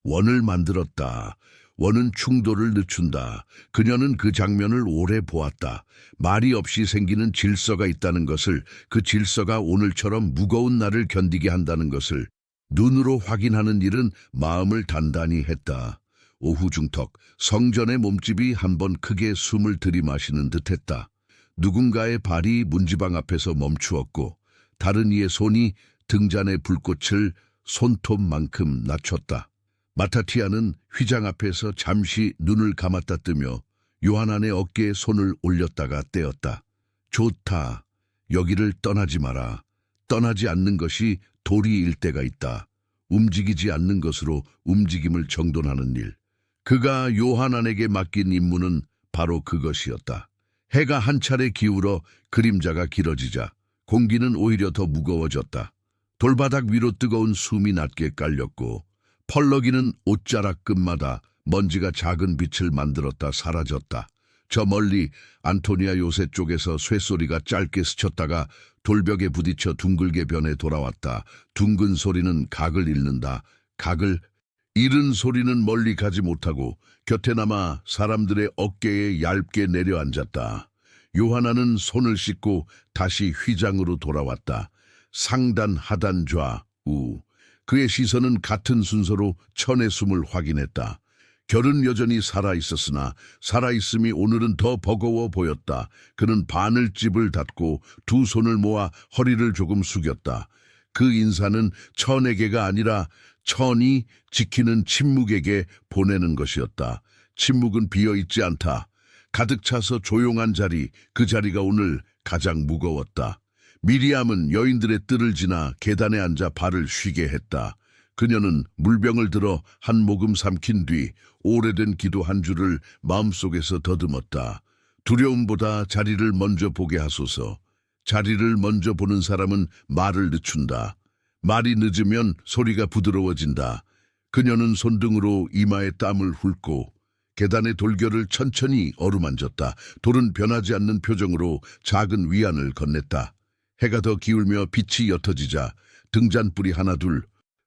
원을 만들었다. 원은 충돌을 늦춘다. 그녀는 그 장면을 오래 보았다. 말이 없이 생기는 질서가 있다는 것을, 그 질서가 오늘처럼 무거운 날을 견디게 한다는 것을 눈으로 확인하는 일은 마음을 단단히 했다. 오후 중턱, 성전의 몸집이 한번 크게 숨을 들이마시는 듯했다. 누군가의 발이 문지방 앞에서 멈추었고 다른 이의 손이 등잔의 불꽃을 손톱만큼 낮췄다. 마타티아는 휘장 앞에서 잠시 눈을 감았다 뜨며 요하난의 어깨에 손을 올렸다가 떼었다. 좋다. 여기를 떠나지 마라. 떠나지 않는 것이 도리일 때가 있다. 움직이지 않는 것으로 움직임을 정돈하는 일. 그가 요하난에게 맡긴 임무는 바로 그것이었다. 해가 한 차례 기울어 그림자가 길어지자 공기는 오히려 더 무거워졌다. 돌바닥 위로 뜨거운 숨이 낮게 깔렸고 펄럭이는 옷자락 끝마다 먼지가 작은 빛을 만들었다 사라졌다. 저 멀리 안토니아 요새 쪽에서 쇠소리가 짧게 스쳤다가 돌벽에 부딪혀 둥글게 변해 돌아왔다. 둥근 소리는 각을 잃는다. 각을 잃은 소리는 멀리 가지 못하고 곁에 남아 사람들의 어깨에 얇게 내려앉았다. 요하나는 손을 씻고 다시 휘장으로 돌아왔다. 상단, 하단, 좌, 우. 그의 시선은 같은 순서로 천의 숨을 확인했다. 결은 여전히 살아있었으나 살아있음이 오늘은 더 버거워 보였다. 그는 바늘집을 닫고 두 손을 모아 허리를 조금 숙였다. 그 인사는 천에게가 아니라 천이 지키는 침묵에게 보내는 것이었다. 침묵은 비어있지 않다. 가득 차서 조용한 자리, 그 자리가 오늘 가장 무거웠다. 미리암은 여인들의 뜰을 지나 계단에 앉아 발을 쉬게 했다. 그녀는 물병을 들어 한 모금 삼킨 뒤 오래된 기도 한 줄을 마음속에서 더듬었다. 두려움보다 자리를 먼저 보게 하소서. 자리를 먼저 보는 사람은 말을 늦춘다. 말이 늦으면 소리가 부드러워진다. 그녀는 손등으로 이마에 땀을 훑고 계단의 돌결을 천천히 어루만졌다. 돌은 변하지 않는 표정으로 작은 위안을 건넸다. 해가 더 기울며 빛이 옅어지자 등잔불이 하나 둘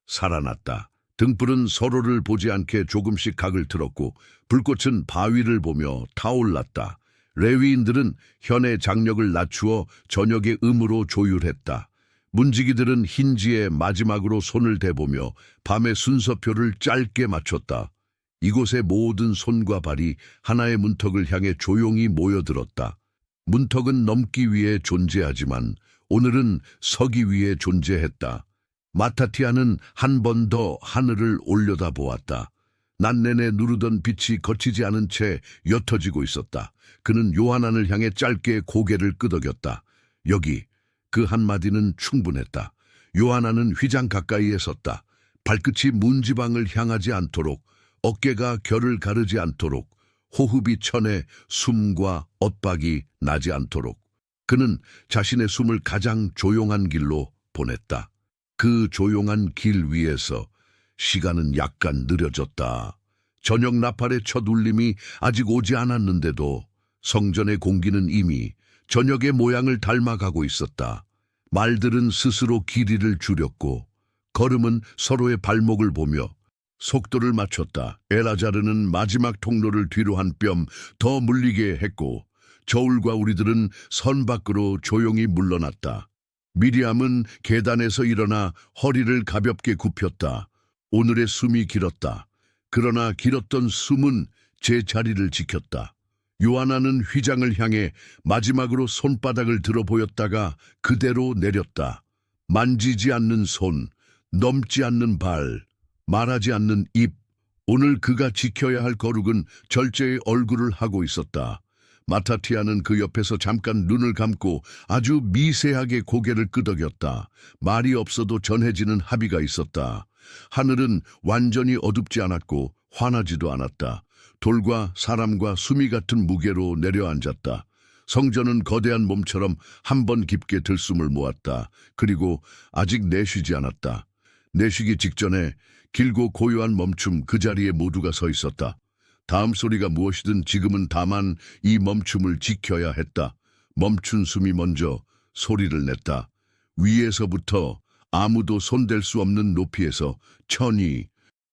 살아났다. 등불은 서로를 보지 않게 조금씩 각을 틀었고 불꽃은 바위를 보며 타올랐다. 레위인들은 현의 장력을 낮추어 저녁의 음으로 조율했다. 문지기들은 힌지에 마지막으로 손을 대보며 밤의 순서표를 짧게 맞췄다. 이곳의 모든 손과 발이 하나의 문턱을 향해 조용히 모여들었다. 문턱은 넘기 위해 존재하지만 오늘은 서기 위해 존재했다. 마타티아는 한 번 더 하늘을 올려다보았다. 낮내내 누르던 빛이 거치지 않은 채 옅어지고 있었다. 그는 요하난을 향해 짧게 고개를 끄덕였다. 여기, 그 한마디는 충분했다. 요하나는 휘장 가까이에 섰다. 발끝이 문지방을 향하지 않도록, 어깨가 결을 가르지 않도록, 호흡이 천에 숨과 엇박이 나지 않도록. 그는 자신의 숨을 가장 조용한 길로 보냈다. 그 조용한 길 위에서 시간은 약간 느려졌다. 저녁 나팔의 첫 울림이 아직 오지 않았는데도 성전의 공기는 이미 저녁의 모양을 닮아가고 있었다. 말들은 스스로 길이를 줄였고 걸음은 서로의 발목을 보며 속도를 맞췄다. 엘아자르는 마지막 통로를 뒤로 한 뼘 더 물리게 했고 저울과 우리들은 선 밖으로 조용히 물러났다. 미리암은 계단에서 일어나 허리를 가볍게 굽혔다. 오늘의 숨이 길었다. 그러나 길었던 숨은 제 자리를 지켰다. 요하나는 휘장을 향해 마지막으로 손바닥을 들어 보였다가 그대로 내렸다. 만지지 않는 손, 넘지 않는 발, 말하지 않는 입. 오늘 그가 지켜야 할 거룩은 절제의 얼굴을 하고 있었다. 마타티아는 그 옆에서 잠깐 눈을 감고 아주 미세하게 고개를 끄덕였다. 말이 없어도 전해지는 합의가 있었다. 하늘은 완전히 어둡지 않았고 환하지도 않았다. 돌과 사람과 수미 같은 무게로 내려앉았다. 성전은 거대한 몸처럼 한 번 깊게 들숨을 모았다. 그리고 아직 내쉬지 않았다. 내쉬기 직전에 길고 고요한 멈춤, 그 자리에 모두가 서 있었다. 다음 소리가 무엇이든 지금은 다만 이 멈춤을 지켜야 했다. 멈춘 숨이 먼저 소리를 냈다. 위에서부터 아무도 손댈 수 없는 높이에서 천이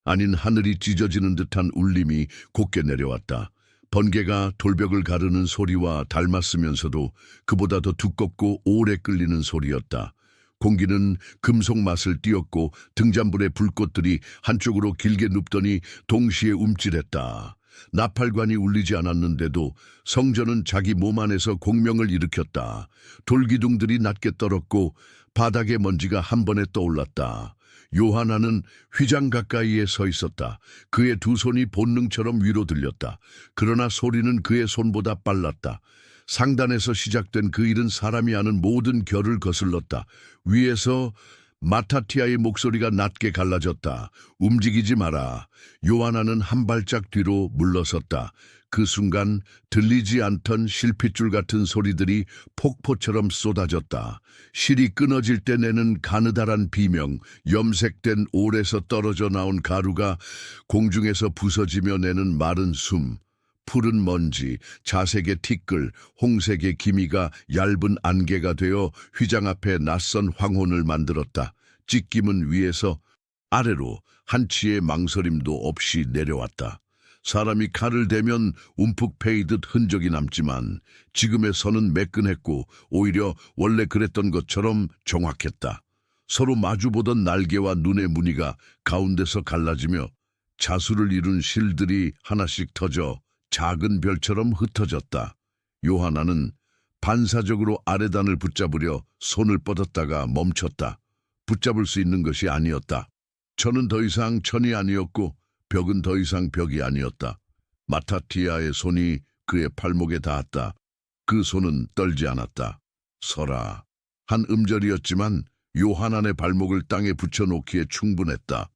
아닌 하늘이 찢어지는 듯한 울림이 곱게 내려왔다. 번개가 돌벽을 가르는 소리와 닮았으면서도 그보다 더 두껍고 오래 끌리는 소리였다. 공기는 금속 맛을 띄었고 등잔불의 불꽃들이 한쪽으로 길게 눕더니 동시에 움찔했다. 나팔관이 울리지 않았는데도 성전은 자기 몸 안에서 공명을 일으켰다. 돌기둥들이 낮게 떨었고 바닥의 먼지가 한 번에 떠올랐다. 요하나는 휘장 가까이에 서 있었다. 그의 두 손이 본능처럼 위로 들렸다. 그러나 소리는 그의 손보다 빨랐다. 상단에서 시작된 그 일은 사람이 아는 모든 결을 거슬렀다. 위에서 마타티아의 목소리가 낮게 갈라졌다. 움직이지 마라. 요하나는 한 발짝 뒤로 물러섰다. 그 순간 들리지 않던 실핏줄 같은 소리들이 폭포처럼 쏟아졌다. 실이 끊어질 때 내는 가느다란 비명, 염색된 올에서 떨어져 나온 가루가 공중에서 부서지며 내는 마른 숨, 푸른 먼지, 자색의 티끌, 홍색의 기미가 얇은 안개가 되어 휘장 앞에 낯선 황혼을 만들었다. 찢김은 위에서 아래로 한치의 망설임도 없이 내려왔다. 사람이 칼을 대면 움푹 패이듯 흔적이 남지만 지금의 선은 매끈했고 오히려 원래 그랬던 것처럼 정확했다. 서로 마주보던 날개와 눈의 무늬가 가운데서 갈라지며 자수를 이룬 실들이 하나씩 터져 작은 별처럼 흩어졌다. 요하나는 반사적으로 아래단을 붙잡으려 손을 뻗었다가 멈췄다. 붙잡을 수 있는 것이 아니었다. 천은 더 이상 천이 아니었고 벽은 더 이상 벽이 아니었다. 마타티아의 손이 그의 팔목에 닿았다. 그 손은 떨지 않았다. 서라. 한 음절이었지만 요하난의 발목을 땅에 붙여놓기에 충분했다.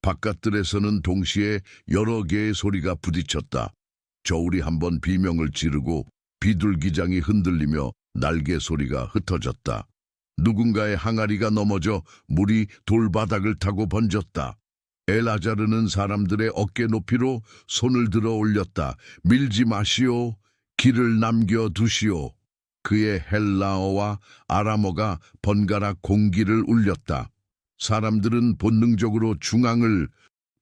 바깥들에서는 동시에 여러 개의 소리가 부딪혔다. 저울이 한번 비명을 지르고 비둘기장이 흔들리며 날개 소리가 흩어졌다. 누군가의 항아리가 넘어져 물이 돌바닥을 타고 번졌다. 엘아자르는 사람들의 어깨 높이로 손을 들어 올렸다. 밀지 마시오. 길을 남겨두시오. 그의 헬라어와 아람어가 번갈아 공기를 울렸다. 사람들은 본능적으로 중앙을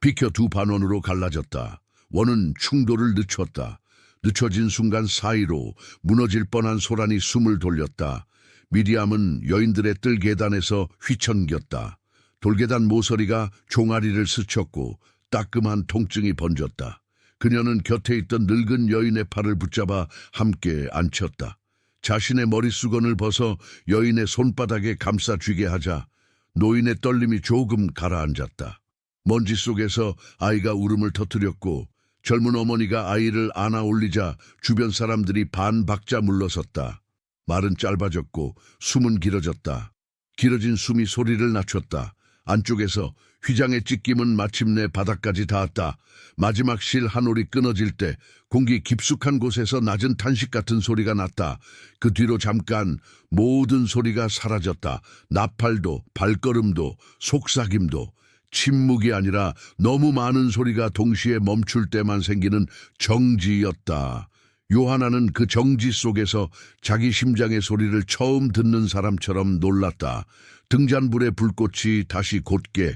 비켜 두 반원으로 갈라졌다. 원은 충돌을 늦췄다. 늦춰진 순간 사이로 무너질 뻔한 소란이 숨을 돌렸다. 미리암은 여인들의 뜰 계단에서 휘청겼다. 돌계단 모서리가 종아리를 스쳤고 따끔한 통증이 번졌다. 그녀는 곁에 있던 늙은 여인의 팔을 붙잡아 함께 앉혔다. 자신의 머리수건을 벗어 여인의 손바닥에 감싸쥐게 하자 노인의 떨림이 조금 가라앉았다. 먼지 속에서 아이가 울음을 터뜨렸고 젊은 어머니가 아이를 안아 올리자 주변 사람들이 반박자 물러섰다. 말은 짧아졌고 숨은 길어졌다. 길어진 숨이 소리를 낮췄다. 안쪽에서 휘장의 찢김은 마침내 바닥까지 닿았다. 마지막 실 한 올이 끊어질 때 공기 깊숙한 곳에서 낮은 탄식 같은 소리가 났다. 그 뒤로 잠깐 모든 소리가 사라졌다. 나팔도, 발걸음도, 속삭임도, 침묵이 아니라 너무 많은 소리가 동시에 멈출 때만 생기는 정지였다. 요하나는 그 정지 속에서 자기 심장의 소리를 처음 듣는 사람처럼 놀랐다. 등잔불의 불꽃이 다시 곧게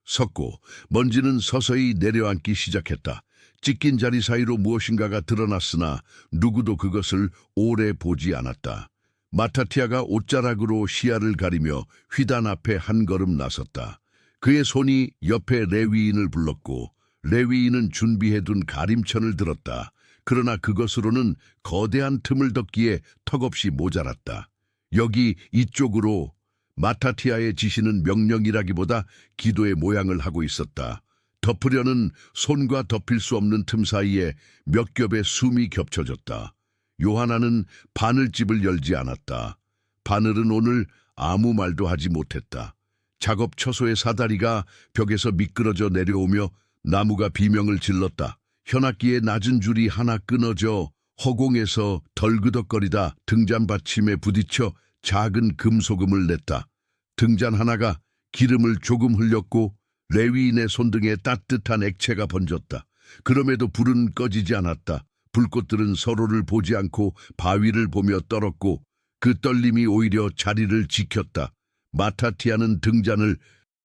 섰고 먼지는 서서히 내려앉기 시작했다. 찢긴 자리 사이로 무엇인가가 드러났으나 누구도 그것을 오래 보지 않았다. 마타티아가 옷자락으로 시야를 가리며 휘단 앞에 한 걸음 나섰다. 그의 손이 옆에 레위인을 불렀고 레위인은 준비해둔 가림천을 들었다. 그러나 그것으로는 거대한 틈을 덮기에 턱없이 모자랐다. 여기 이쪽으로. 마타티아의 지시는 명령이라기보다 기도의 모양을 하고 있었다. 덮으려는 손과 덮일 수 없는 틈 사이에 몇 겹의 숨이 겹쳐졌다. 요하나는 바늘집을 열지 않았다. 바늘은 오늘 아무 말도 하지 못했다. 작업 처소의 사다리가 벽에서 미끄러져 내려오며 나무가 비명을 질렀다. 현악기의 낮은 줄이 하나 끊어져 허공에서 덜그덕거리다 등잔 받침에 부딪혀 작은 금소금을 냈다. 등잔 하나가 기름을 조금 흘렸고 레위인의 손등에 따뜻한 액체가 번졌다. 그럼에도 불은 꺼지지 않았다. 불꽃들은 서로를 보지 않고 바위를 보며 떨었고 그 떨림이 오히려 자리를 지켰다. 마타티아는 등잔을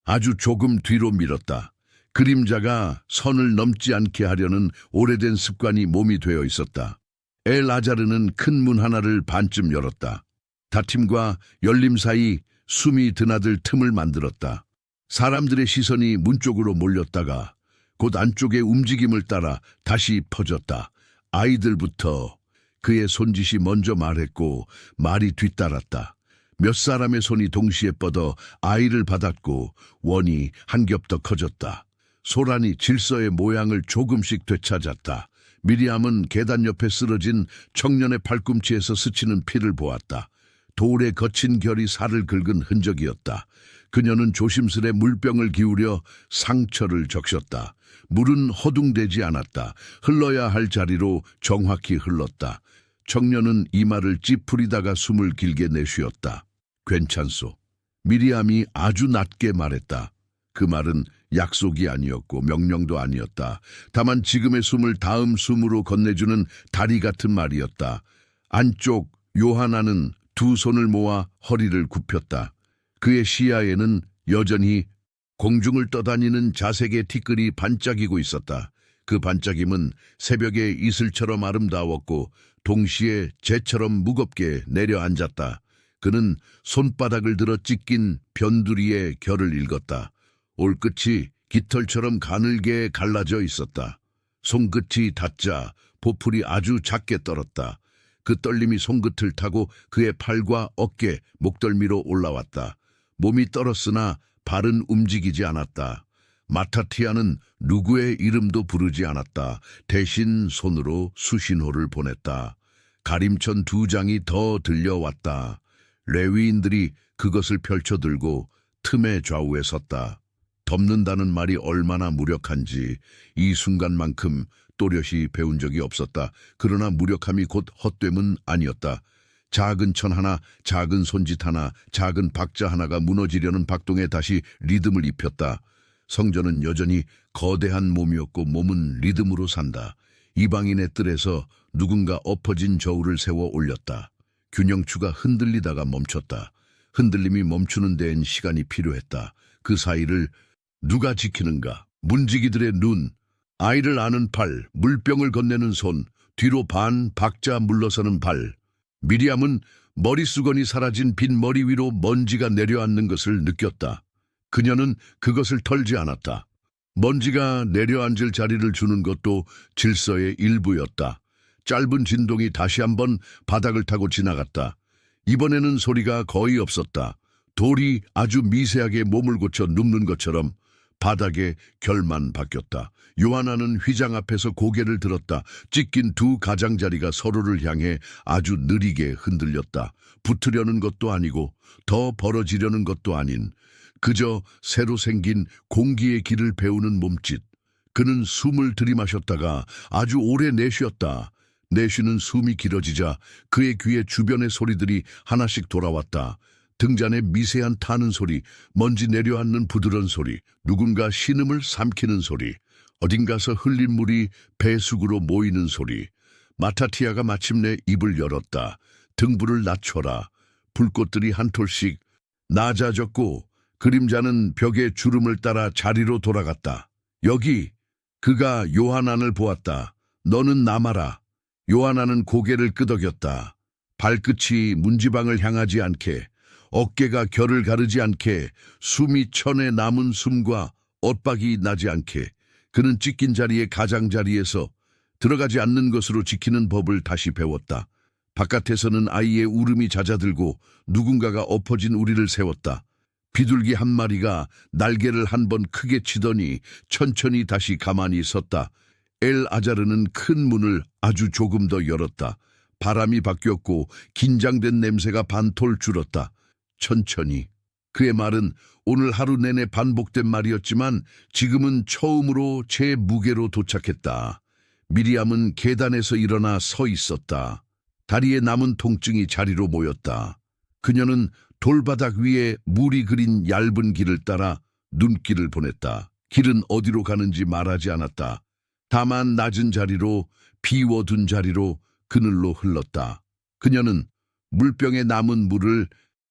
아주 조금 뒤로 밀었다. 그림자가 선을 넘지 않게 하려는 오래된 습관이 몸이 되어 있었다. 엘아자르는 큰 문 하나를 반쯤 열었다. 닫힘과 열림 사이 숨이 드나들 틈을 만들었다. 사람들의 시선이 문 쪽으로 몰렸다가 곧 안쪽의 움직임을 따라 다시 퍼졌다. 아이들부터. 그의 손짓이 먼저 말했고 말이 뒤따랐다. 몇 사람의 손이 동시에 뻗어 아이를 받았고 원이 한 겹 더 커졌다. 소란이 질서의 모양을 조금씩 되찾았다. 미리암은 계단 옆에 쓰러진 청년의 팔꿈치에서 스치는 피를 보았다. 돌에 거친 결이 살을 긁은 흔적이었다. 그녀는 조심스레 물병을 기울여 상처를 적셨다. 물은 허둥대지 않았다. 흘러야 할 자리로 정확히 흘렀다. 청년은 이마를 찌푸리다가 숨을 길게 내쉬었다. 괜찮소. 미리암이 아주 낮게 말했다. 그 말은 약속이 아니었고 명령도 아니었다. 다만 지금의 숨을 다음 숨으로 건네주는 다리 같은 말이었다. 안쪽 요하나는 두 손을 모아 허리를 굽혔다. 그의 시야에는 여전히 공중을 떠다니는 자색의 티끌이 반짝이고 있었다. 그 반짝임은 새벽의 이슬처럼 아름다웠고 동시에 재처럼 무겁게 내려앉았다. 그는 손바닥을 들어 찢긴 변두리의 결을 읽었다. 올끝이 깃털처럼 가늘게 갈라져 있었다. 손끝이 닿자 보풀이 아주 작게 떨었다. 그 떨림이 손끝을 타고 그의 팔과 어깨, 목덜미로 올라왔다. 몸이 떨었으나 발은 움직이지 않았다. 마타티아는 누구의 이름도 부르지 않았다. 대신 손으로 수신호를 보냈다. 가림천 두 장이 더 들려왔다. 레위인들이 그것을 펼쳐들고 틈의 좌우에 섰다. 덮는다는 말이 얼마나 무력한지 이 순간만큼 또렷이 배운 적이 없었다. 그러나 무력함이 곧 헛됨은 아니었다. 작은 천 하나, 작은 손짓 하나, 작은 박자 하나가 무너지려는 박동에 다시 리듬을 입혔다. 성전은 여전히 거대한 몸이었고 몸은 리듬으로 산다. 이방인의 뜰에서 누군가 엎어진 저울을 세워 올렸다. 균형추가 흔들리다가 멈췄다. 흔들림이 멈추는 데엔 시간이 필요했다. 그 사이를 누가 지키는가? 문지기들의 눈, 아이를 아는 팔, 물병을 건네는 손, 뒤로 반 박자 물러서는 발. 미리암은 머리수건이 사라진 빈 머리 위로 먼지가 내려앉는 것을 느꼈다. 그녀는 그것을 털지 않았다. 먼지가 내려앉을 자리를 주는 것도 질서의 일부였다. 짧은 진동이 다시 한번 바닥을 타고 지나갔다. 이번에는 소리가 거의 없었다. 돌이 아주 미세하게 몸을 고쳐 눕는 것처럼 바닥에 결만 바뀌었다. 요하나는 휘장 앞에서 고개를 들었다. 찢긴 두 가장자리가 서로를 향해 아주 느리게 흔들렸다. 붙으려는 것도 아니고 더 벌어지려는 것도 아닌 그저 새로 생긴 공기의 길을 배우는 몸짓. 그는 숨을 들이마셨다가 아주 오래 내쉬었다. 내쉬는 숨이 길어지자 그의 귀에 주변의 소리들이 하나씩 돌아왔다. 등잔의 미세한 타는 소리, 먼지 내려앉는 부드러운 소리, 누군가 신음을 삼키는 소리, 어딘가서 흘린 물이 배수구로 모이는 소리. 마타티아가 마침내 입을 열었다. 등불을 낮춰라. 불꽃들이 한 톨씩 낮아졌고 그림자는 벽의 주름을 따라 자리로 돌아갔다. 여기 그가 요하난을 보았다. 너는 남아라. 요하난은 고개를 끄덕였다. 발끝이 문지방을 향하지 않게, 어깨가 결을 가르지 않게, 숨이 천에 남은 숨과 엇박이 나지 않게 그는 찢긴 자리의 가장자리에서 들어가지 않는 것으로 지키는 법을 다시 배웠다. 바깥에서는 아이의 울음이 잦아들고 누군가가 엎어진 우리를 세웠다. 비둘기 한 마리가 날개를 한 번 크게 치더니 천천히 다시 가만히 섰다. 엘 아자르는 큰 문을 아주 조금 더 열었다. 바람이 바뀌었고 긴장된 냄새가 반톨 줄었다. 천천히. 그의 말은 오늘 하루 내내 반복된 말이었지만 지금은 처음으로 제 무게로 도착했다. 미리암은 계단에서 일어나 서 있었다. 다리에 남은 통증이 자리로 모였다. 그녀는 돌바닥 위에 물이 그린 얇은 길을 따라 눈길을 보냈다. 길은 어디로 가는지 말하지 않았다. 다만 낮은 자리로, 비워둔 자리로 그늘로 흘렀다. 그녀는 물병에 남은 물을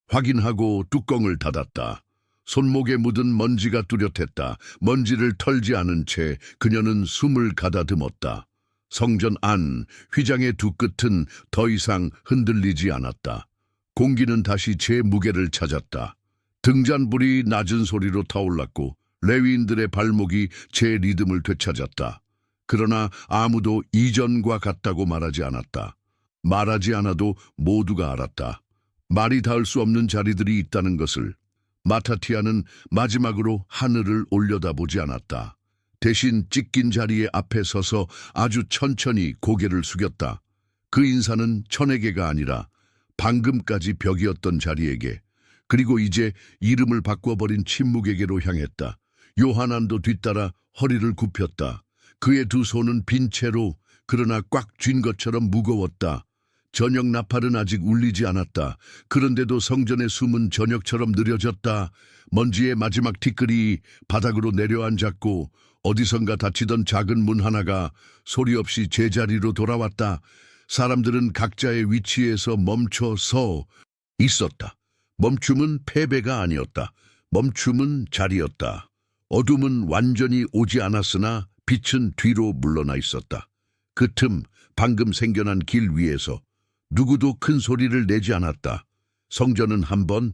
확인하고 뚜껑을 닫았다. 손목에 묻은 먼지가 뚜렷했다. 먼지를 털지 않은 채 그녀는 숨을 가다듬었다. 성전 안, 휘장의 두 끝은 더 이상 흔들리지 않았다. 공기는 다시 제 무게를 찾았다. 등잔불이 낮은 소리로 타올랐고 레위인들의 발목이 제 리듬을 되찾았다. 그러나 아무도 이전과 같다고 말하지 않았다. 말하지 않아도 모두가 알았다. 말이 닿을 수 없는 자리들이 있다는 것을. 마타티아는 마지막으로 하늘을 올려다보지 않았다. 대신 찢긴 자리에 앞에 서서 아주 천천히 고개를 숙였다. 그 인사는 천에게가 아니라 방금까지 벽이었던 자리에게, 그리고 이제 이름을 바꿔버린 침묵에게로 향했다. 요하난도 뒤따라 허리를 굽혔다. 그의 두 손은 빈 채로 그러나 꽉 쥔 것처럼 무거웠다. 저녁 나팔은 아직 울리지 않았다. 그런데도 성전의 숨은 저녁처럼 느려졌다. 먼지의 마지막 티끌이 바닥으로 내려앉았고 어디선가 닫히던 작은 문 하나가 소리 없이 제자리로 돌아왔다. 사람들은 각자의 위치에서 멈춰 서 있었다. 멈춤은 패배가 아니었다. 멈춤은 자리였다. 어둠은 완전히 오지 않았으나 빛은 뒤로 물러나 있었다. 그 틈 방금 생겨난 길 위에서 누구도 큰 소리를 내지 않았다. 성전은 한번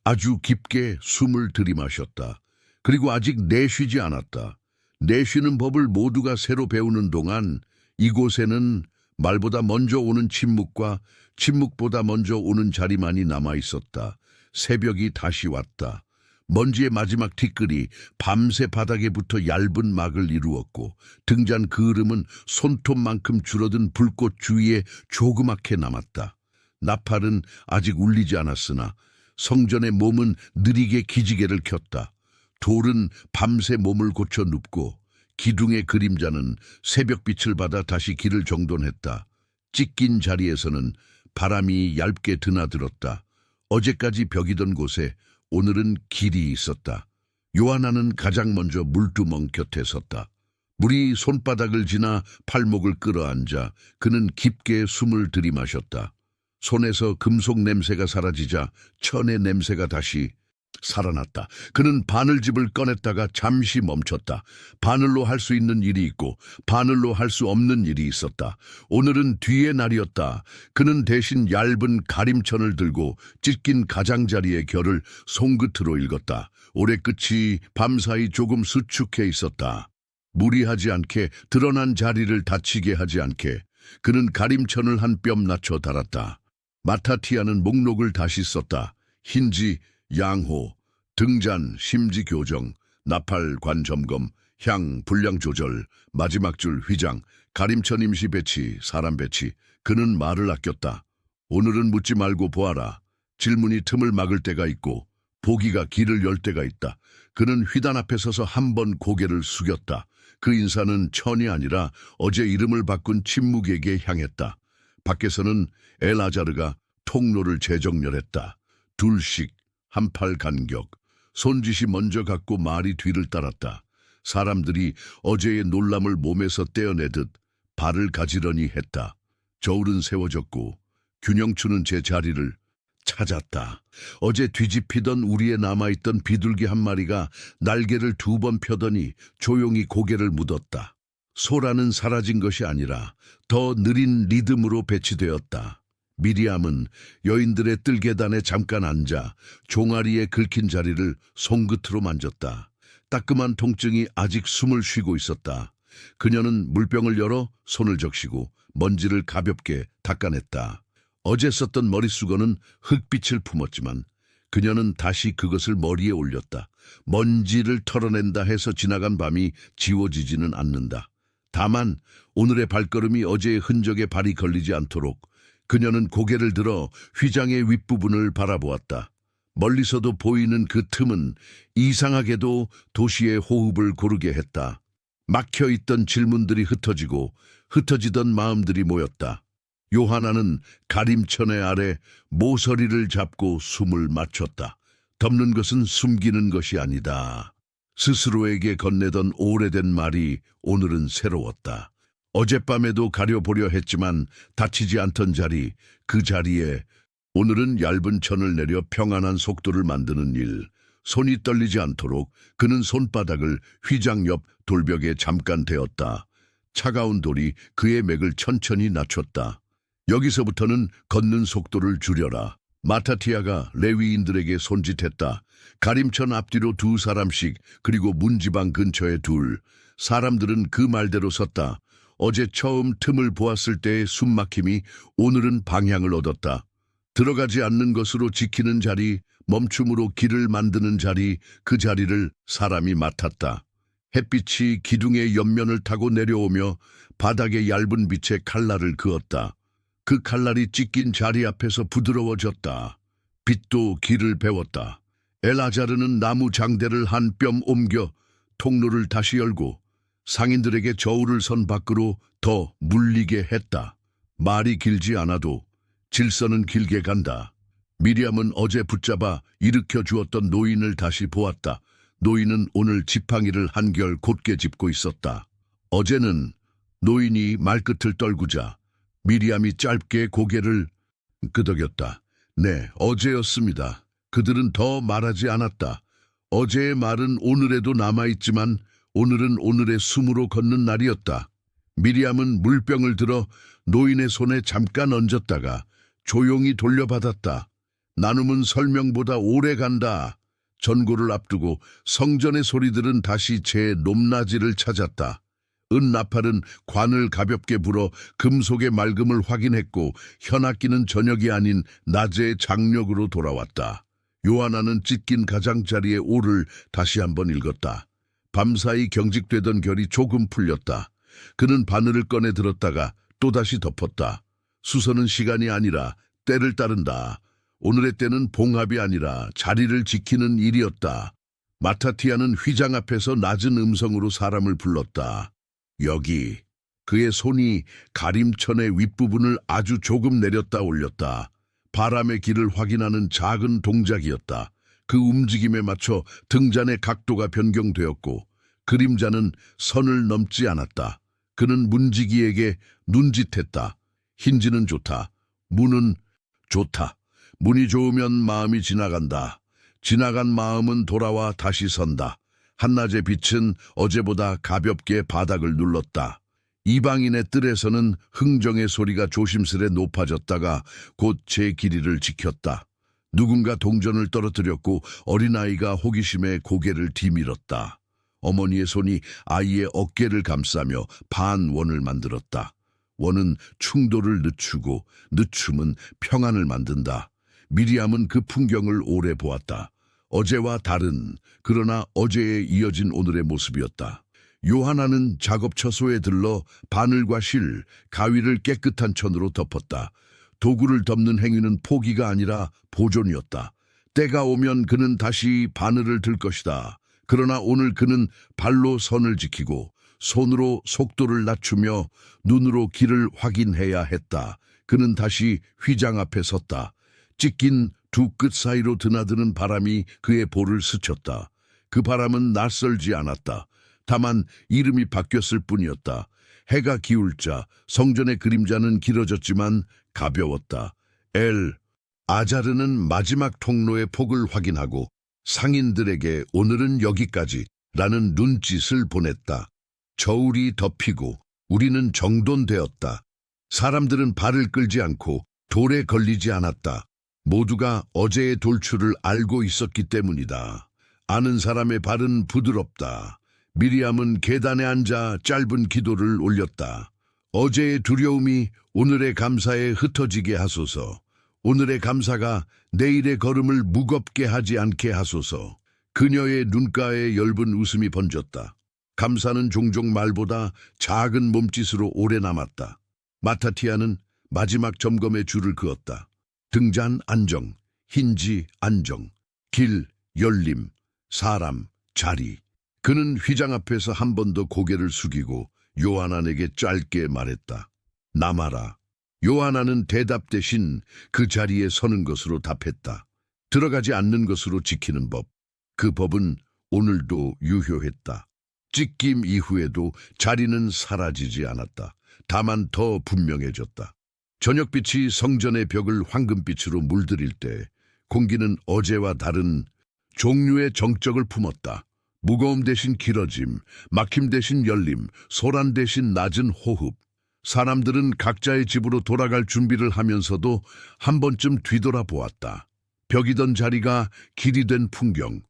아주 깊게 숨을 들이마셨다. 그리고 아직 내쉬지 않았다. 내쉬는 법을 모두가 새로 배우는 동안 이곳에는 말보다 먼저 오는 침묵과 침묵보다 먼저 오는 자리만이 남아 있었다. 새벽이 다시 왔다. 먼지의 마지막 티끌이 밤새 바닥에 붙어 얇은 막을 이루었고 등잔 그을음은 손톱만큼 줄어든 불꽃 주위에 조그맣게 남았다. 나팔은 아직 울리지 않았으나 성전의 몸은 느리게 기지개를 켰다. 돌은 밤새 몸을 고쳐 눕고 기둥의 그림자는 새벽빛을 받아 다시 길을 정돈했다. 찢긴 자리에서는 바람이 얇게 드나들었다. 어제까지 벽이던 곳에 오늘은 길이 있었다. 요하나는 가장 먼저 물두멍 곁에 섰다. 물이 손바닥을 지나 팔목을 끌어안자 그는 깊게 숨을 들이마셨다. 손에서 금속 냄새가 사라지자 천의 냄새가 다시 살아났다. 그는 바늘집을 꺼냈다가 잠시 멈췄다. 바늘로 할 수 있는 일이 있고 바늘로 할 수 없는 일이 있었다. 오늘은 뒤의 날이었다. 그는 대신 얇은 가림천을 들고 찢긴 가장자리의 결을 손끝으로 읽었다. 올해 끝이 밤사이 조금 수축해 있었다. 무리하지 않게, 드러난 자리를 다치게 하지 않게 그는 가림천을 한 뼘 낮춰 달았다. 마타티아는 목록을 다시 썼다. 흰지, 양호, 등잔, 심지 교정, 나팔 관 점검, 향 분량 조절, 마지막 줄 휘장, 가림천 임시 배치, 사람 배치. 그는 말을 아꼈다. 오늘은 묻지 말고 보아라. 질문이 틈을 막을 때가 있고 보기가 길을 열 때가 있다. 그는 휘단 앞에 서서 한 번 고개를 숙였다. 그 인사는 천이 아니라 어제 이름을 바꾼 침묵에게 향했다. 밖에서는 엘아자르가 통로를 재정렬했다. 둘씩 한 팔 간격. 손짓이 먼저 갔고 말이 뒤를 따랐다. 사람들이 어제의 놀람을 몸에서 떼어내듯 발을 가지런히 했다. 저울은 세워졌고 균형추는 제 자리를 찾았다. 어제 뒤집히던 우리에 남아있던 비둘기 한 마리가 날개를 2번 펴더니 조용히 고개를 묻었다. 소라는 사라진 것이 아니라 더 느린 리듬으로 배치되었다. 미리암은 여인들의 뜰계단에 잠깐 앉아 종아리에 긁힌 자리를 손끝으로 만졌다. 따끔한 통증이 아직 숨을 쉬고 있었다. 그녀는 물병을 열어 손을 적시고 먼지를 가볍게 닦아냈다. 어제 썼던 머리수건은 흙빛을 품었지만 그녀는 다시 그것을 머리에 올렸다. 먼지를 털어낸다 해서 지나간 밤이 지워지지는 않는다. 다만 오늘의 발걸음이 어제의 흔적에 발이 걸리지 않도록 그녀는 고개를 들어 휘장의 윗부분을 바라보았다. 멀리서도 보이는 그 틈은 이상하게도 도시의 호흡을 고르게 했다. 막혀있던 질문들이 흩어지고 흩어지던 마음들이 모였다. 요하나는 가림천의 아래 모서리를 잡고 숨을 맞췄다. 덮는 것은 숨기는 것이 아니다. 스스로에게 건네던 오래된 말이 오늘은 새로웠다. 어젯밤에도 가려보려 했지만 다치지 않던 자리, 그 자리에 오늘은 얇은 천을 내려 평안한 속도를 만드는 일. 손이 떨리지 않도록 그는 손바닥을 휘장 옆 돌벽에 잠깐 대었다. 차가운 돌이 그의 맥을 천천히 낮췄다. 여기서부터는 걷는 속도를 줄여라. 마타티아가 레위인들에게 손짓했다. 가림천 앞뒤로 2사람씩, 그리고 문지방 근처에 2. 사람들은 그 말대로 섰다. 어제 처음 틈을 보았을 때의 숨막힘이 오늘은 방향을 얻었다. 들어가지 않는 것으로 지키는 자리, 멈춤으로 길을 만드는 자리, 그 자리를 사람이 맡았다. 햇빛이 기둥의 옆면을 타고 내려오며 바닥에 얇은 빛에 칼날을 그었다. 그 칼날이 찢긴 자리 앞에서 부드러워졌다. 빛도 길을 배웠다. 엘아자르는 나무 장대를 한 뼘 옮겨 통로를 다시 열고 상인들에게 저울을 선 밖으로 더 물리게 했다. 말이 길지 않아도 질서는 길게 간다. 미리암은 어제 붙잡아 일으켜 주었던 노인을 다시 보았다. 노인은 오늘 지팡이를 한결 곧게 짚고 있었다. 어제는 노인이 말끝을 떨구자 미리암이 짧게 고개를 끄덕였다. 네, 어제였습니다. 그들은 더 말하지 않았다. 어제의 말은 오늘에도 남아있지만 오늘은 오늘의 숨으로 걷는 날이었다. 미리암은 물병을 들어 노인의 손에 잠깐 얹었다가 조용히 돌려받았다. 나눔은 설명보다 오래 간다. 전고를 앞두고 성전의 소리들은 다시 제 높낮이를 찾았다. 은나팔은 관을 가볍게 불어 금속의 맑음을 확인했고 현악기는 저녁이 아닌 낮의 장력으로 돌아왔다. 요하나는 찢긴 가장자리의 오를 다시 한번 읽었다. 밤사이 경직되던 결이 조금 풀렸다. 그는 바늘을 꺼내 들었다가 또다시 덮었다. 수선은 시간이 아니라 때를 따른다. 오늘의 때는 봉합이 아니라 자리를 지키는 일이었다. 마타티아는 휘장 앞에서 낮은 음성으로 사람을 불렀다. 여기. 그의 손이 가림천의 윗부분을 아주 조금 내렸다 올렸다. 바람의 길을 확인하는 작은 동작이었다. 그 움직임에 맞춰 등잔의 각도가 변경되었고 그림자는 선을 넘지 않았다. 그는 문지기에게 눈짓했다. 힌지는 좋다. 문은 좋다. 문이 좋으면 마음이 지나간다. 지나간 마음은 돌아와 다시 선다. 한낮의 빛은 어제보다 가볍게 바닥을 눌렀다. 이방인의 뜰에서는 흥정의 소리가 조심스레 높아졌다가 곧 제 길이를 지켰다. 누군가 동전을 떨어뜨렸고 어린아이가 호기심에 고개를 뒤밀었다. 어머니의 손이 아이의 어깨를 감싸며 반원을 만들었다. 원은 충돌을 늦추고 늦춤은 평안을 만든다. 미리암은 그 풍경을 오래 보았다. 어제와 다른, 그러나 어제에 이어진 오늘의 모습이었다. 요하나는 작업 처소에 들러 바늘과 실, 가위를 깨끗한 천으로 덮었다. 도구를 덮는 행위는 포기가 아니라 보존이었다. 때가 오면 그는 다시 바늘을 들 것이다. 그러나 오늘 그는 발로 선을 지키고 손으로 속도를 낮추며 눈으로 길을 확인해야 했다. 그는 다시 휘장 앞에 섰다. 찢긴 두 끝 사이로 드나드는 바람이 그의 볼을 스쳤다. 그 바람은 낯설지 않았다. 다만 이름이 바뀌었을 뿐이었다. 해가 기울자 성전의 그림자는 길어졌지만 가벼웠다. 아자르는 마지막 통로의 폭을 확인하고 상인들에게 오늘은 여기까지 라는 눈짓을 보냈다. 저울이 덮이고 우리는 정돈되었다. 사람들은 발을 끌지 않고 돌에 걸리지 않았다. 모두가 어제의 돌출을 알고 있었기 때문이다. 아는 사람의 발은 부드럽다. 미리암은 계단에 앉아 짧은 기도를 올렸다. 어제의 두려움이 오늘의 감사에 흩어지게 하소서. 오늘의 감사가 내일의 걸음을 무겁게 하지 않게 하소서. 그녀의 눈가에 엷은 웃음이 번졌다. 감사는 종종 말보다 작은 몸짓으로 오래 남았다. 마타티아는 마지막 점검에 줄을 그었다. 등잔 안정, 힌지 안정, 길 열림, 사람 자리. 그는 휘장 앞에서 한 번 더 고개를 숙이고 요하난에게 짧게 말했다. 남아라. 요하난은 대답 대신 그 자리에 서는 것으로 답했다. 들어가지 않는 것으로 지키는 법. 그 법은 오늘도 유효했다. 찢김 이후에도 자리는 사라지지 않았다. 다만 더 분명해졌다. 저녁빛이 성전의 벽을 황금빛으로 물들일 때 공기는 어제와 다른 종류의 정적을 품었다. 무거움 대신 길어짐, 막힘 대신 열림, 소란 대신 낮은 호흡. 사람들은 각자의 집으로 돌아갈 준비를 하면서도 한 번쯤 뒤돌아보았다. 벽이던 자리가 길이 된 풍경.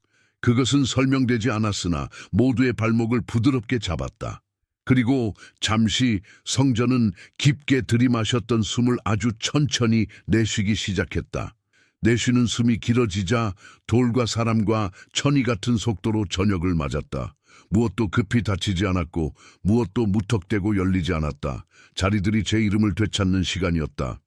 그것은 설명되지 않았으나 모두의 발목을 부드럽게 잡았다. 그리고 잠시 성전은 깊게 들이마셨던 숨을 아주 천천히 내쉬기 시작했다. 내쉬는 숨이 길어지자 돌과 사람과 천이 같은 속도로 저녁을 맞았다. 무엇도 급히 닫히지 않았고 무엇도 무턱대고 열리지 않았다. 자리들이 제 이름을 되찾는 시간이었다.